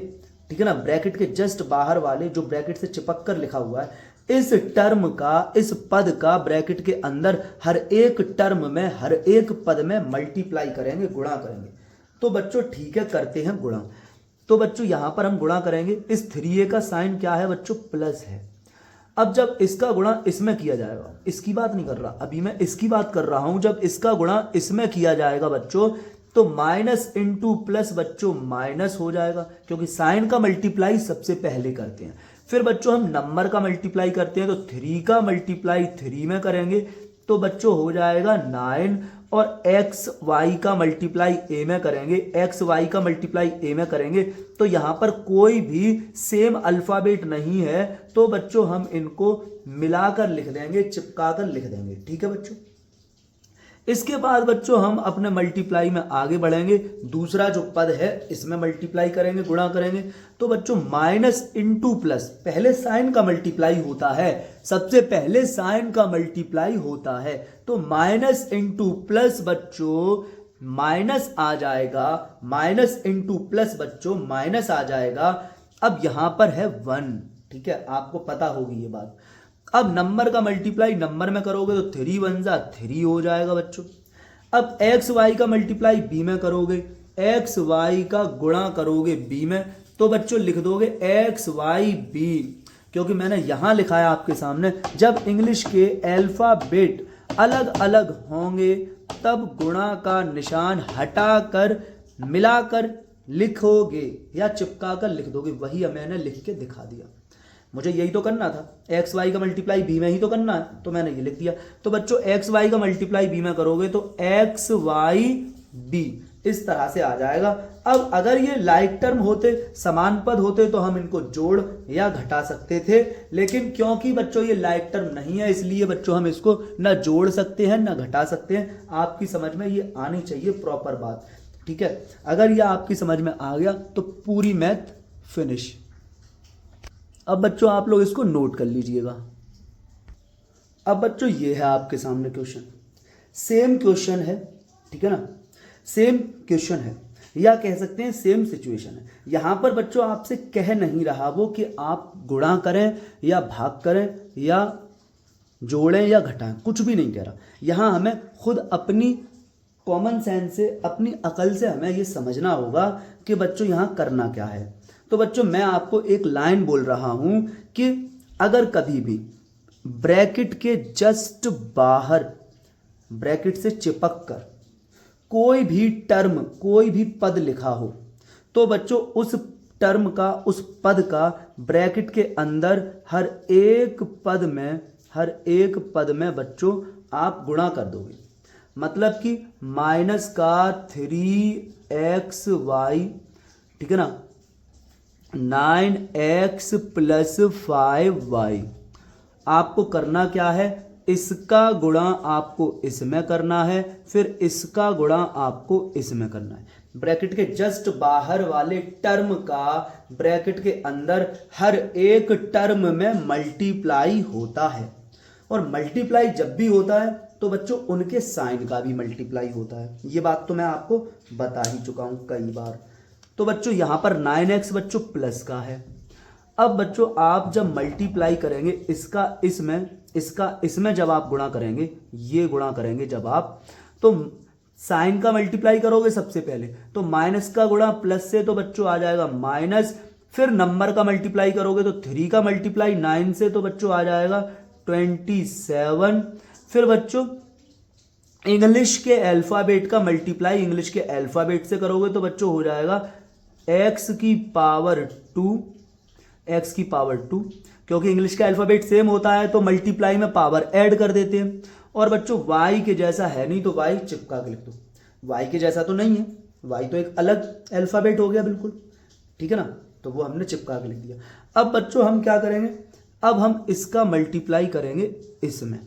ठीक है ना, ब्रैकेट के जस्ट बाहर वाले जो ब्रैकेट से चिपक कर लिखा हुआ है, इस टर्म का, इस पद का ब्रैकेट के अंदर हर एक टर्म में, हर एक पद में मल्टीप्लाई करेंगे, गुणा करेंगे। तो बच्चों ठीक है, करते हैं गुणा। तो बच्चों यहां पर हम गुणा करेंगे। इस 3a का साइन क्या है बच्चों, प्लस है। अब जब इसका गुणा इसमें किया जाएगा, इसकी बात नहीं कर रहा अभी मैं, इसकी बात कर रहा हूं, जब इसका गुणा इसमें किया जाएगा बच्चों तो माइनस इंटू प्लस बच्चों माइनस हो जाएगा, क्योंकि साइन का मल्टीप्लाई सबसे पहले करते हैं। फिर बच्चों हम नंबर का मल्टीप्लाई करते हैं, तो 3 का मल्टीप्लाई 3 में करेंगे तो बच्चों हो जाएगा 9, और एक्स वाई का मल्टीप्लाई ए में करेंगे, एक्स वाई का मल्टीप्लाई ए में करेंगे तो यहां पर कोई भी सेम अल्फाबेट नहीं है, तो बच्चों हम इनको मिलाकर लिख देंगे, चिपकाकर लिख देंगे। ठीक है बच्चों। इसके बाद बच्चों हम अपने मल्टीप्लाई में आगे बढ़ेंगे। दूसरा जो पद है इसमें मल्टीप्लाई करेंगे, गुणा करेंगे। तो बच्चों माइनस इंटू प्लस, पहले साइन का मल्टीप्लाई होता है, सबसे पहले साइन का मल्टीप्लाई होता है। तो माइनस इंटू प्लस बच्चों माइनस आ जाएगा, माइनस इंटू प्लस बच्चों माइनस आ जाएगा। अब यहां पर है 1, ठीक है, आपको पता होगी ये बात। अब नंबर का मल्टीप्लाई नंबर में करोगे तो 3 1 जा 3 हो जाएगा बच्चों। अब एक्स वाई का मल्टीप्लाई बी में करोगे, एक्स वाई का गुणा करोगे बी में, तो बच्चों लिख दोगे एक्स वाई बी, क्योंकि मैंने यहां लिखा है आपके सामने, जब इंग्लिश के अल्फाबेट अलग अलग होंगे तब गुणा का निशान हटाकर मिलाकर लिखोगे या चिपकाकर लिख दोगे। वही मैंने लिख के दिखा दिया, मुझे यही तो करना था, एक्स वाई का मल्टीप्लाई बी में ही तो करना है, तो मैंने ये लिख दिया। तो बच्चों एक्स वाई का मल्टीप्लाई बी में करोगे तो एक्स वाई बी इस तरह से आ जाएगा। अब अगर ये लाइक टर्म होते, समान पद होते, तो हम इनको जोड़ या घटा सकते थे, लेकिन क्योंकि बच्चों ये लाइक टर्म नहीं है, इसलिए बच्चों हम इसको ना जोड़ सकते हैं ना घटा सकते हैं। आपकी समझ में ये आनी चाहिए प्रॉपर बात, ठीक है। अगर ये आपकी समझ में आ गया तो पूरी मैथ फिनिश। अब बच्चों आप लोग इसको नोट कर लीजिएगा। अब बच्चों ये है आपके सामने क्वेश्चन, सेम क्वेश्चन है, ठीक है ना, सेम क्वेश्चन है या कह सकते हैं सेम सिचुएशन है। यहां पर बच्चों आपसे कह नहीं रहा वो कि आप गुणा करें या भाग करें या जोड़ें या घटाएं, कुछ भी नहीं कह रहा। यहां हमें खुद अपनी कॉमन सेंस से, अपनी अकल से हमें ये समझना होगा कि बच्चों यहां करना क्या है। तो बच्चों मैं आपको एक लाइन बोल रहा हूं कि अगर कभी भी ब्रैकेट के जस्ट बाहर, ब्रैकेट से चिपक कर कोई भी टर्म, कोई भी पद लिखा हो, तो बच्चों उस टर्म का, उस पद का ब्रैकेट के अंदर हर एक पद में बच्चों आप गुणा कर दोगे। मतलब कि माइनस का 3xy, ठीक है ना, 9x प्लस 5y। आपको करना क्या है, इसका गुणा आपको इसमें करना है, फिर इसका गुणा आपको इसमें करना है। ब्रैकेट के जस्ट बाहर वाले टर्म का ब्रैकेट के अंदर हर एक टर्म में मल्टीप्लाई होता है, और मल्टीप्लाई जब भी होता है तो बच्चों उनके साइन का भी मल्टीप्लाई होता है। ये बात तो मैं आपको बता ही चुका हूं कई बार। तो बच्चों यहां पर 9x बच्चों प्लस का है। अब बच्चों आप जब मल्टीप्लाई करेंगे इसका इसमें, इसका इसमें जब आप गुणा करेंगे, ये गुणा करेंगे जब आप, तो साइन का मल्टीप्लाई करोगे सबसे पहले, तो माइनस का गुणा प्लस से, तो बच्चों आ जाएगा माइनस। फिर नंबर का मल्टीप्लाई करोगे तो 3 का मल्टीप्लाई 9 से, तो बच्चों आ जाएगा 27। फिर बच्चों इंग्लिश के अल्फ़ाबेट का मल्टीप्लाई इंग्लिश के अल्फ़ाबेट से करोगे तो बच्चों हो जाएगा x की पावर 2, x की पावर 2, क्योंकि इंग्लिश का अल्फ़ाबेट सेम होता है तो मल्टीप्लाई में पावर ऐड कर देते हैं। और बच्चों y के जैसा है नहीं तो y चिपका के लिख दो, y के जैसा तो नहीं है, y तो एक अलग अल्फ़ाबेट हो गया बिल्कुल, ठीक है ना, तो वो हमने चिपका के लिख दिया। अब बच्चों हम क्या करेंगे, अब हम इसका मल्टीप्लाई करेंगे इसमें,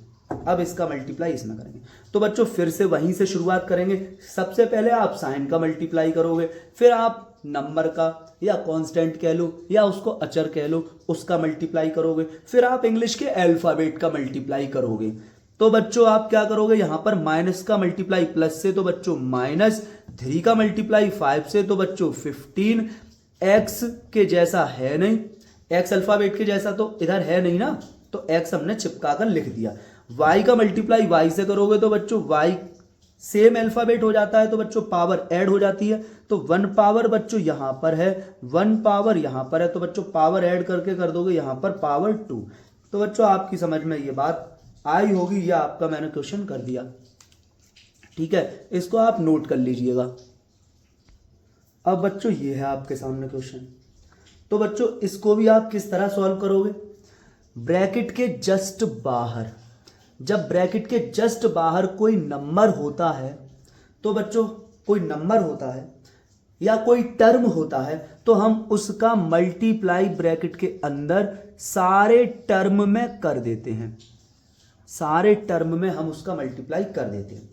अब इसका मल्टीप्लाई इसमें करेंगे। तो बच्चों फिर से वहीं से शुरुआत करेंगे। सबसे पहले आप साइन का मल्टीप्लाई करोगे, फिर आप नंबर का या कांस्टेंट कह लो या उसको अचर कह लो उसका मल्टीप्लाई करोगे, फिर आप इंग्लिश के अल्फ़ाबेट का मल्टीप्लाई करोगे। तो बच्चों आप क्या करोगे, यहां पर माइनस का मल्टीप्लाई प्लस से तो बच्चों -3 का मल्टीप्लाई 5 से तो बच्चों 15, एक्स के जैसा है नहीं, एक्स अल्फ़ाबेट के जैसा तो इधर है नहीं ना, तो एक्स हमने चिपका कर लिख दिया। y का मल्टीप्लाई y से करोगे तो बच्चों y सेम अल्फ़ाबेट हो जाता है तो बच्चों पावर ऐड हो जाती है, तो 1 पावर बच्चों यहां पर है, 1 पावर यहां पर है, तो बच्चों पावर ऐड करके कर दोगे यहां पर पावर 2। तो बच्चों आपकी समझ में ये बात आई होगी, या आपका मैंने क्वेश्चन कर दिया, ठीक है, इसको आप नोट कर लीजिएगा। अब बच्चों ये है आपके सामने क्वेश्चन, तो बच्चों इसको भी आप किस तरह सॉल्व करोगे, ब्रैकेट के जस्ट बाहर, जब ब्रैकेट के जस्ट बाहर कोई नंबर होता है तो बच्चों कोई नंबर होता है या कोई टर्म होता है तो हम उसका मल्टीप्लाई ब्रैकेट के अंदर सारे टर्म में कर देते हैं, सारे टर्म में हम उसका मल्टीप्लाई कर देते हैं,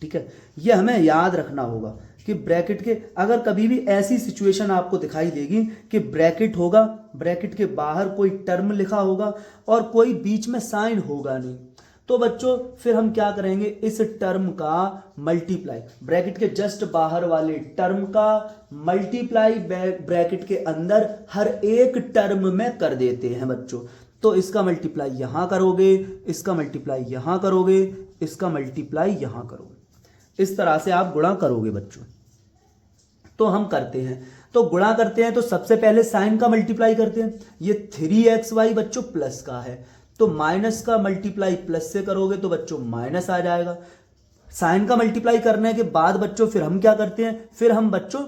ठीक है। यह हमें याद रखना होगा कि ब्रैकेट के अगर कभी भी ऐसी सिचुएशन आपको दिखाई देगी कि ब्रैकेट होगा, ब्रैकेट के बाहर कोई टर्म लिखा होगा और कोई बीच में साइन होगा नहीं, तो बच्चों फिर हम क्या करेंगे, इस टर्म का मल्टीप्लाई ब्रैकेट के जस्ट बाहर वाले टर्म का मल्टीप्लाई ब्रैकेट के अंदर हर एक टर्म में कर देते हैं बच्चों। तो इसका मल्टीप्लाई यहां करोगे, इसका मल्टीप्लाई यहां करोगे, इसका मल्टीप्लाई यहां करोगे, इस तरह से आप गुणा करोगे बच्चों। तो हम करते हैं, तो गुणा करते हैं तो सबसे पहले साइन का मल्टीप्लाई करते हैं, ये 3xy बच्चों प्लस का है तो माइनस का मल्टीप्लाई प्लस से करोगे तो बच्चों माइनस आ जाएगा। साइन का मल्टीप्लाई करने के बाद बच्चों फिर हम क्या करते हैं, फिर हम बच्चों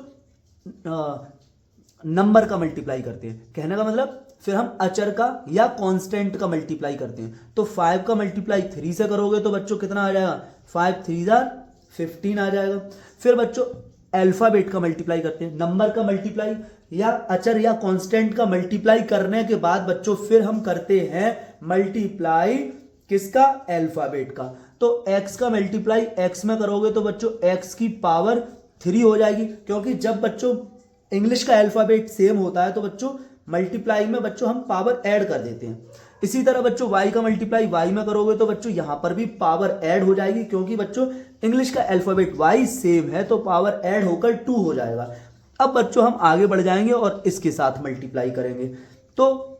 नंबर का मल्टीप्लाई करते हैं, कहने का मतलब फिर हम अचर का या कांस्टेंट का मल्टीप्लाई करते हैं। तो 5 का मल्टीप्लाई 3 से करोगे तो बच्चों कितना आ जाएगा, 5 3 15 आ जाएगा। फिर बच्चों अल्फाबेट का मल्टीप्लाई करते हैं, नंबर का मल्टीप्लाई या अचर या कांस्टेंट का मल्टीप्लाई करने के बाद बच्चों फिर हम करते हैं मल्टीप्लाई किसका, अल्फाबेट का। तो x का मल्टीप्लाई x में करोगे तो बच्चों x की पावर 3 हो जाएगी, क्योंकि जब बच्चों इंग्लिश का अल्फाबेट सेम होता है तो बच्चों मल्टीप्लाई में बच्चों हम पावर ऐड कर देते हैं। इसी तरह बच्चों y का मल्टीप्लाई y में करोगे तो बच्चों यहां पर भी पावर ऐड हो जाएगी, क्योंकि बच्चों इंग्लिश का अल्फाबेट y सेम है तो पावर ऐड होकर 2 हो जाएगा। अब बच्चों हम आगे बढ़ जाएंगे और इसके साथ मल्टीप्लाई करेंगे। तो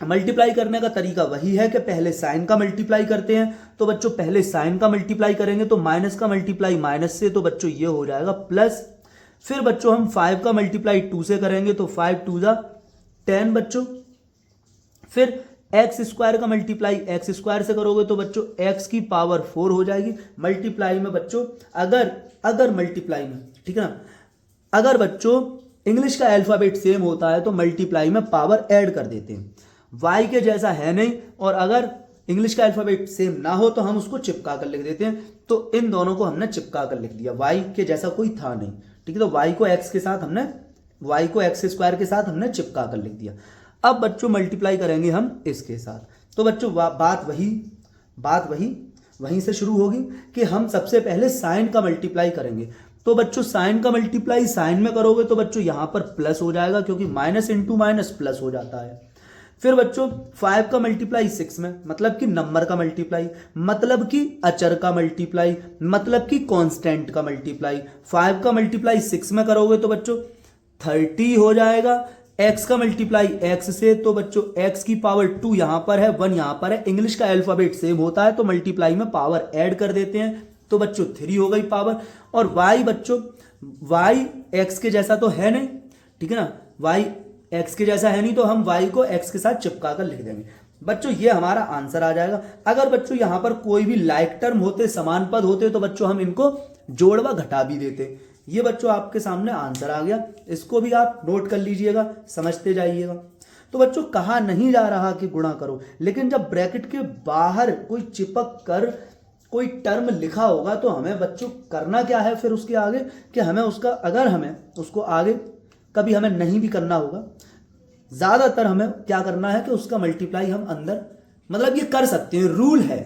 मल्टीप्लाई करने का तरीका वही है कि पहले साइन का मल्टीप्लाई करते हैं, तो बच्चों पहले साइन का मल्टीप्लाई करेंगे तो माइनस का मल्टीप्लाई माइनस से तो बच्चों ये हो जाएगा प्लस। फिर बच्चों हम 5 का मल्टीप्लाई 2 से करेंगे तो 5 2 10 बच्चों। फिर एक्स स्क्वायर का मल्टीप्लाई एक्स स्क्वायर से करोगे तो बच्चों एक्स की पावर 4 हो जाएगी। मल्टीप्लाई में बच्चों अगर मल्टीप्लाई में, ठीक है ना, अगर बच्चों इंग्लिश का अल्फाबेट सेम होता है तो मल्टीप्लाई में पावर ऐड कर देते हैं, y के जैसा है नहीं, और अगर इंग्लिश का अल्फाबेट सेम ना हो तो हम उसको चिपका कर लिख देते हैं। तो इन दोनों को हमने चिपका कर लिख दिया, y के जैसा कोई था नहीं, ठीक है। तो y को x के साथ हमने y को एक्स स्क्वायर के साथ हमने चिपका कर लिख दिया। अब बच्चों मल्टीप्लाई करेंगे हम इसके साथ, तो बच्चों बात वहीं से शुरू होगी कि हम सबसे पहले साइन का मल्टीप्लाई करेंगे। तो बच्चों साइन का मल्टीप्लाई साइन में करोगे तो बच्चों यहां पर प्लस हो जाएगा, क्योंकि माइनस इंटू माइनस प्लस हो जाता है। फिर बच्चों 5 का मल्टीप्लाई 6 में, मतलब कि नंबर का मल्टीप्लाई, मतलब कि अचर का मल्टीप्लाई, मतलब कि कांस्टेंट का मल्टीप्लाई। 5 का मल्टीप्लाई 6 में करोगे तो बच्चों 30 हो जाएगा। x का मल्टीप्लाई x से तो बच्चों x की पावर 2 यहां पर है, 1 यहां पर है। इंग्लिश का अल्फाबेट सेम होता है तो मल्टीप्लाई में पावर ऐड कर देते हैं, तो बच्चों 3 हो गई पावर। और y बच्चों y x के जैसा तो है नहीं, ठीक है ना, y x के जैसा है नहीं, तो हम y को x के साथ चिपका कर लिख देंगे। बच्चों ये हमारा आंसर आ जाएगा। अगर बच्चों यहाँ पर कोई भी लाइक टर्म होते, समान पद होते, तो बच्चों हम इनको जोड़ व घटा भी देते। ये बच्चों आपके सामने आंसर आ गया, इसको भी आप नोट कर लीजिएगा, समझते जाइएगा। तो बच्चों कहा नहीं जा रहा कि गुणा करो, लेकिन जब ब्रैकेट के बाहर कोई चिपक कर कोई टर्म लिखा होगा तो हमें बच्चों करना क्या है फिर उसके आगे, कि हमें उसका, अगर हमें उसको आगे कभी हमें नहीं भी करना होगा, ज़्यादातर हमें क्या करना है कि उसका मल्टीप्लाई हम अंदर, मतलब ये कर सकते हैं, रूल है।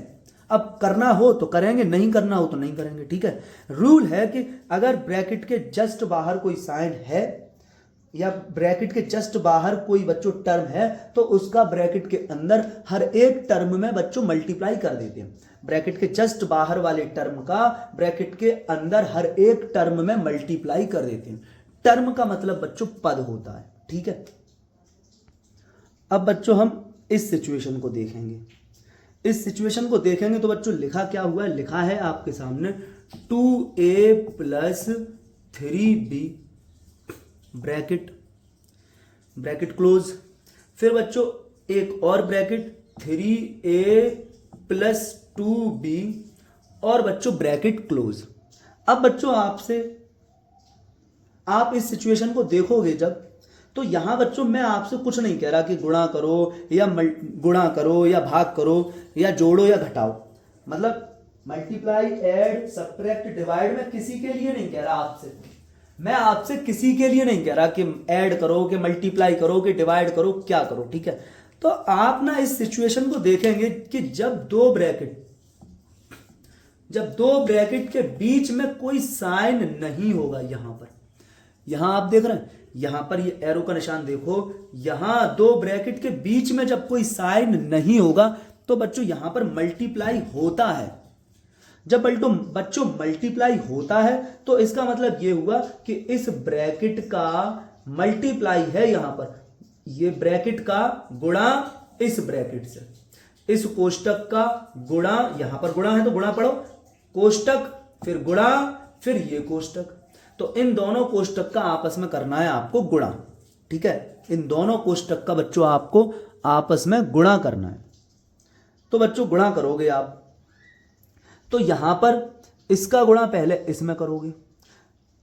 अब करना हो तो करेंगे, नहीं करना हो तो नहीं करेंगे, ठीक है। रूल है कि अगर ब्रैकेट के जस्ट बाहर कोई साइन है या ब्रैकेट के जस्ट बाहर कोई बच्चों टर्म है तो उसका ब्रैकेट के अंदर हर एक टर्म में बच्चों मल्टीप्लाई कर देते हैं। ब्रैकेट के जस्ट बाहर वाले टर्म का ब्रैकेट के अंदर हर एक टर्म में मल्टीप्लाई कर देते हैं। टर्म का मतलब बच्चों पद होता है, ठीक है। अब बच्चों हम इस सिचुएशन को देखेंगे। इस सिचुएशन को देखेंगे तो बच्चों लिखा क्या हुआ है, लिखा है आपके सामने 2a plus 3b bracket close, फिर बच्चों एक और ब्रैकेट 3a प्लस 2b और बच्चों ब्रैकेट क्लोज। अब बच्चों आप इस सिचुएशन को देखोगे जब, तो यहां बच्चों मैं आपसे कुछ नहीं कह रहा कि गुणा करो या भाग करो या जोड़ो या घटाओ, मतलब मल्टीप्लाई, ऐड, सब्ट्रैक्ट, डिवाइड मैं किसी के लिए नहीं कह रहा आपसे। मैं आपसे किसी के लिए नहीं कह रहा कि ऐड करो, कि मल्टीप्लाई करो, कि डिवाइड करो, क्या करो, ठीक है। तो आप ना इस सिचुएशन को देखेंगे कि जब दो ब्रैकेट के बीच में कोई साइन नहीं होगा, यहां आप देख रहे हैं, यहां पर ये एरो का निशान देखो, यहां दो ब्रैकेट के बीच में जब कोई साइन नहीं होगा तो बच्चों यहां पर मल्टीप्लाई होता है। जब बच्चों मल्टीप्लाई होता है तो इसका मतलब ये हुआ कि इस ब्रैकेट का मल्टीप्लाई है, यहां पर ये ब्रैकेट का गुणा इस ब्रैकेट से, इस कोष्टक का गुणा, यहां पर गुणा है तो गुणा पढ़ो, कोष्टक फिर गुणा फिर ये कोष्टक, तो इन दोनों कोष्टक का आपस में करना है आपको गुणा, ठीक है। इन दोनों कोष्टक का बच्चों आपको आपस में गुणा करना है। तो बच्चों गुणा करोगे आप, तो यहां पर इसका गुणा पहले इसमें करोगे,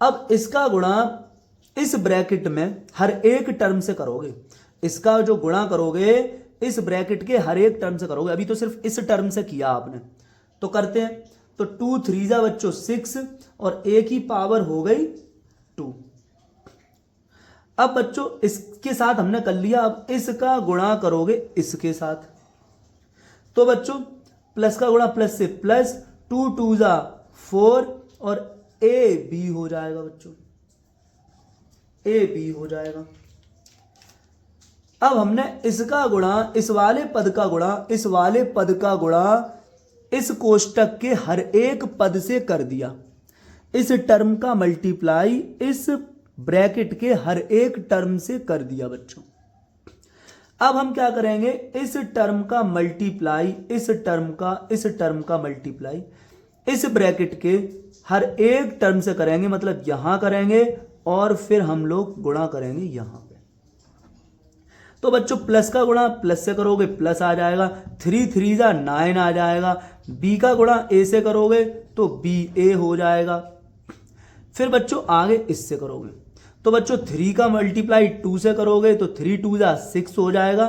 अब इसका गुणा इस ब्रैकेट में हर एक टर्म से करोगे। इसका जो गुणा करोगे इस ब्रैकेट के हर एक टर्म से करोगे। अभी तो सिर्फ इस टर्म से किया आपने, तो करते हैं। तो 2 3 जा बच्चों 6 और a की पावर हो गई 2। अब बच्चों इसके साथ हमने कर लिया, अब इसका गुणा करोगे इसके साथ, तो बच्चों प्लस का गुणा प्लस से प्लस, 2 2 जा 4 और a b हो जाएगा बच्चों, a b हो जाएगा। अब हमने इसका गुणा इस वाले पद का गुणा इस वाले पद का गुणा इस कोष्टक के हर एक पद से कर दिया, इस टर्म का मल्टीप्लाई इस ब्रैकेट के हर एक टर्म से कर दिया बच्चों। अब हम क्या करेंगे, इस टर्म का मल्टीप्लाई इस टर्म का मल्टीप्लाई इस ब्रैकेट के हर एक टर्म से करेंगे, मतलब यहां करेंगे और फिर हम लोग गुणा करेंगे यहां पे। तो बच्चों प्लस का गुणा प्लस से करोगे प्लस आ जाएगा, 3 3 जा 9 आ जाएगा। बी का गुणा ए से करोगे तो बी ए हो जाएगा। फिर बच्चों आगे इससे करोगे तो बच्चों 3 का मल्टीप्लाई 2 से करोगे तो 3 2 जा 6 हो जाएगा।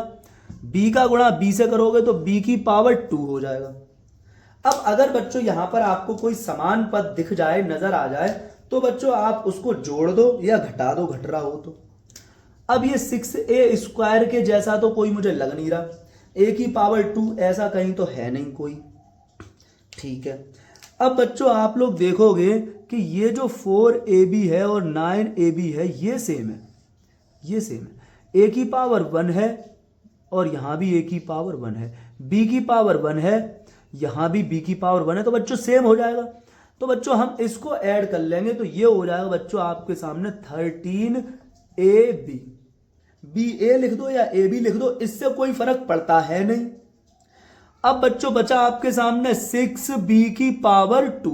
बी का गुणा बी से करोगे तो बी की पावर 2 हो जाएगा। अब अगर बच्चों यहां पर आपको कोई समान पद दिख जाए, नजर आ जाए, तो बच्चों आप उसको जोड़ दो या घटा दो, घट रहा हो तो। अब ये 6a स्क्वायर के जैसा तो कोई मुझे लग नहीं रहा, a की पावर 2 ऐसा कहीं तो है नहीं कोई, ठीक है। अब बच्चों आप लोग देखोगे कि ये जो 4ab है और 9ab है ये सेम है, ये सेम है। a की पावर 1 है और यहां भी a की पावर 1 है, b की पावर 1 है, यहां भी b की पावर 1 है, तो बच्चों सेम हो जाएगा। तो बच्चों हम इसको ऐड कर लेंगे तो ये हो जाएगा बच्चों आपके सामने 13ab। बी ए लिख दो या ए बी लिख दो, इससे कोई फर्क पड़ता है नहीं। अब बच्चों बचा आपके सामने 6b की पावर 2।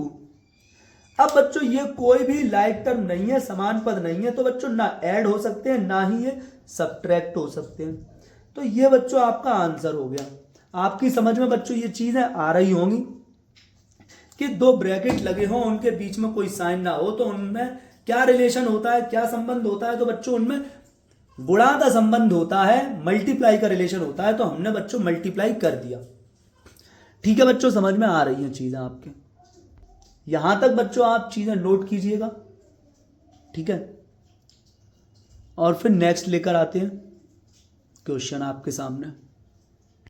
अब बच्चों ये कोई भी लाइक टर्म नहीं है, समान पद नहीं है, तो बच्चों ना ऐड हो सकते हैं ना ही ये सब्ट्रैक्ट हो सकते हैं। तो ये बच्चों आपका आंसर हो गया। आपकी समझ में बच्चों ये चीजें आ रही होंगी कि दो ब्रैकेट लगे हों, उनके बीच में कोई साइन ना हो, तो उनमें क्या रिलेशन होता है, क्या संबंध होता है। तो बच्चों उनमें गुणा का संबंध होता है, मल्टीप्लाई का रिलेशन होता है। तो हमने बच्चों मल्टीप्लाई कर दिया। ठीक है बच्चों, समझ में आ रही हैं चीजें आपके। यहां तक बच्चों आप चीजें नोट कीजिएगा। ठीक है, और फिर नेक्स्ट लेकर आते हैं क्वेश्चन आपके सामने।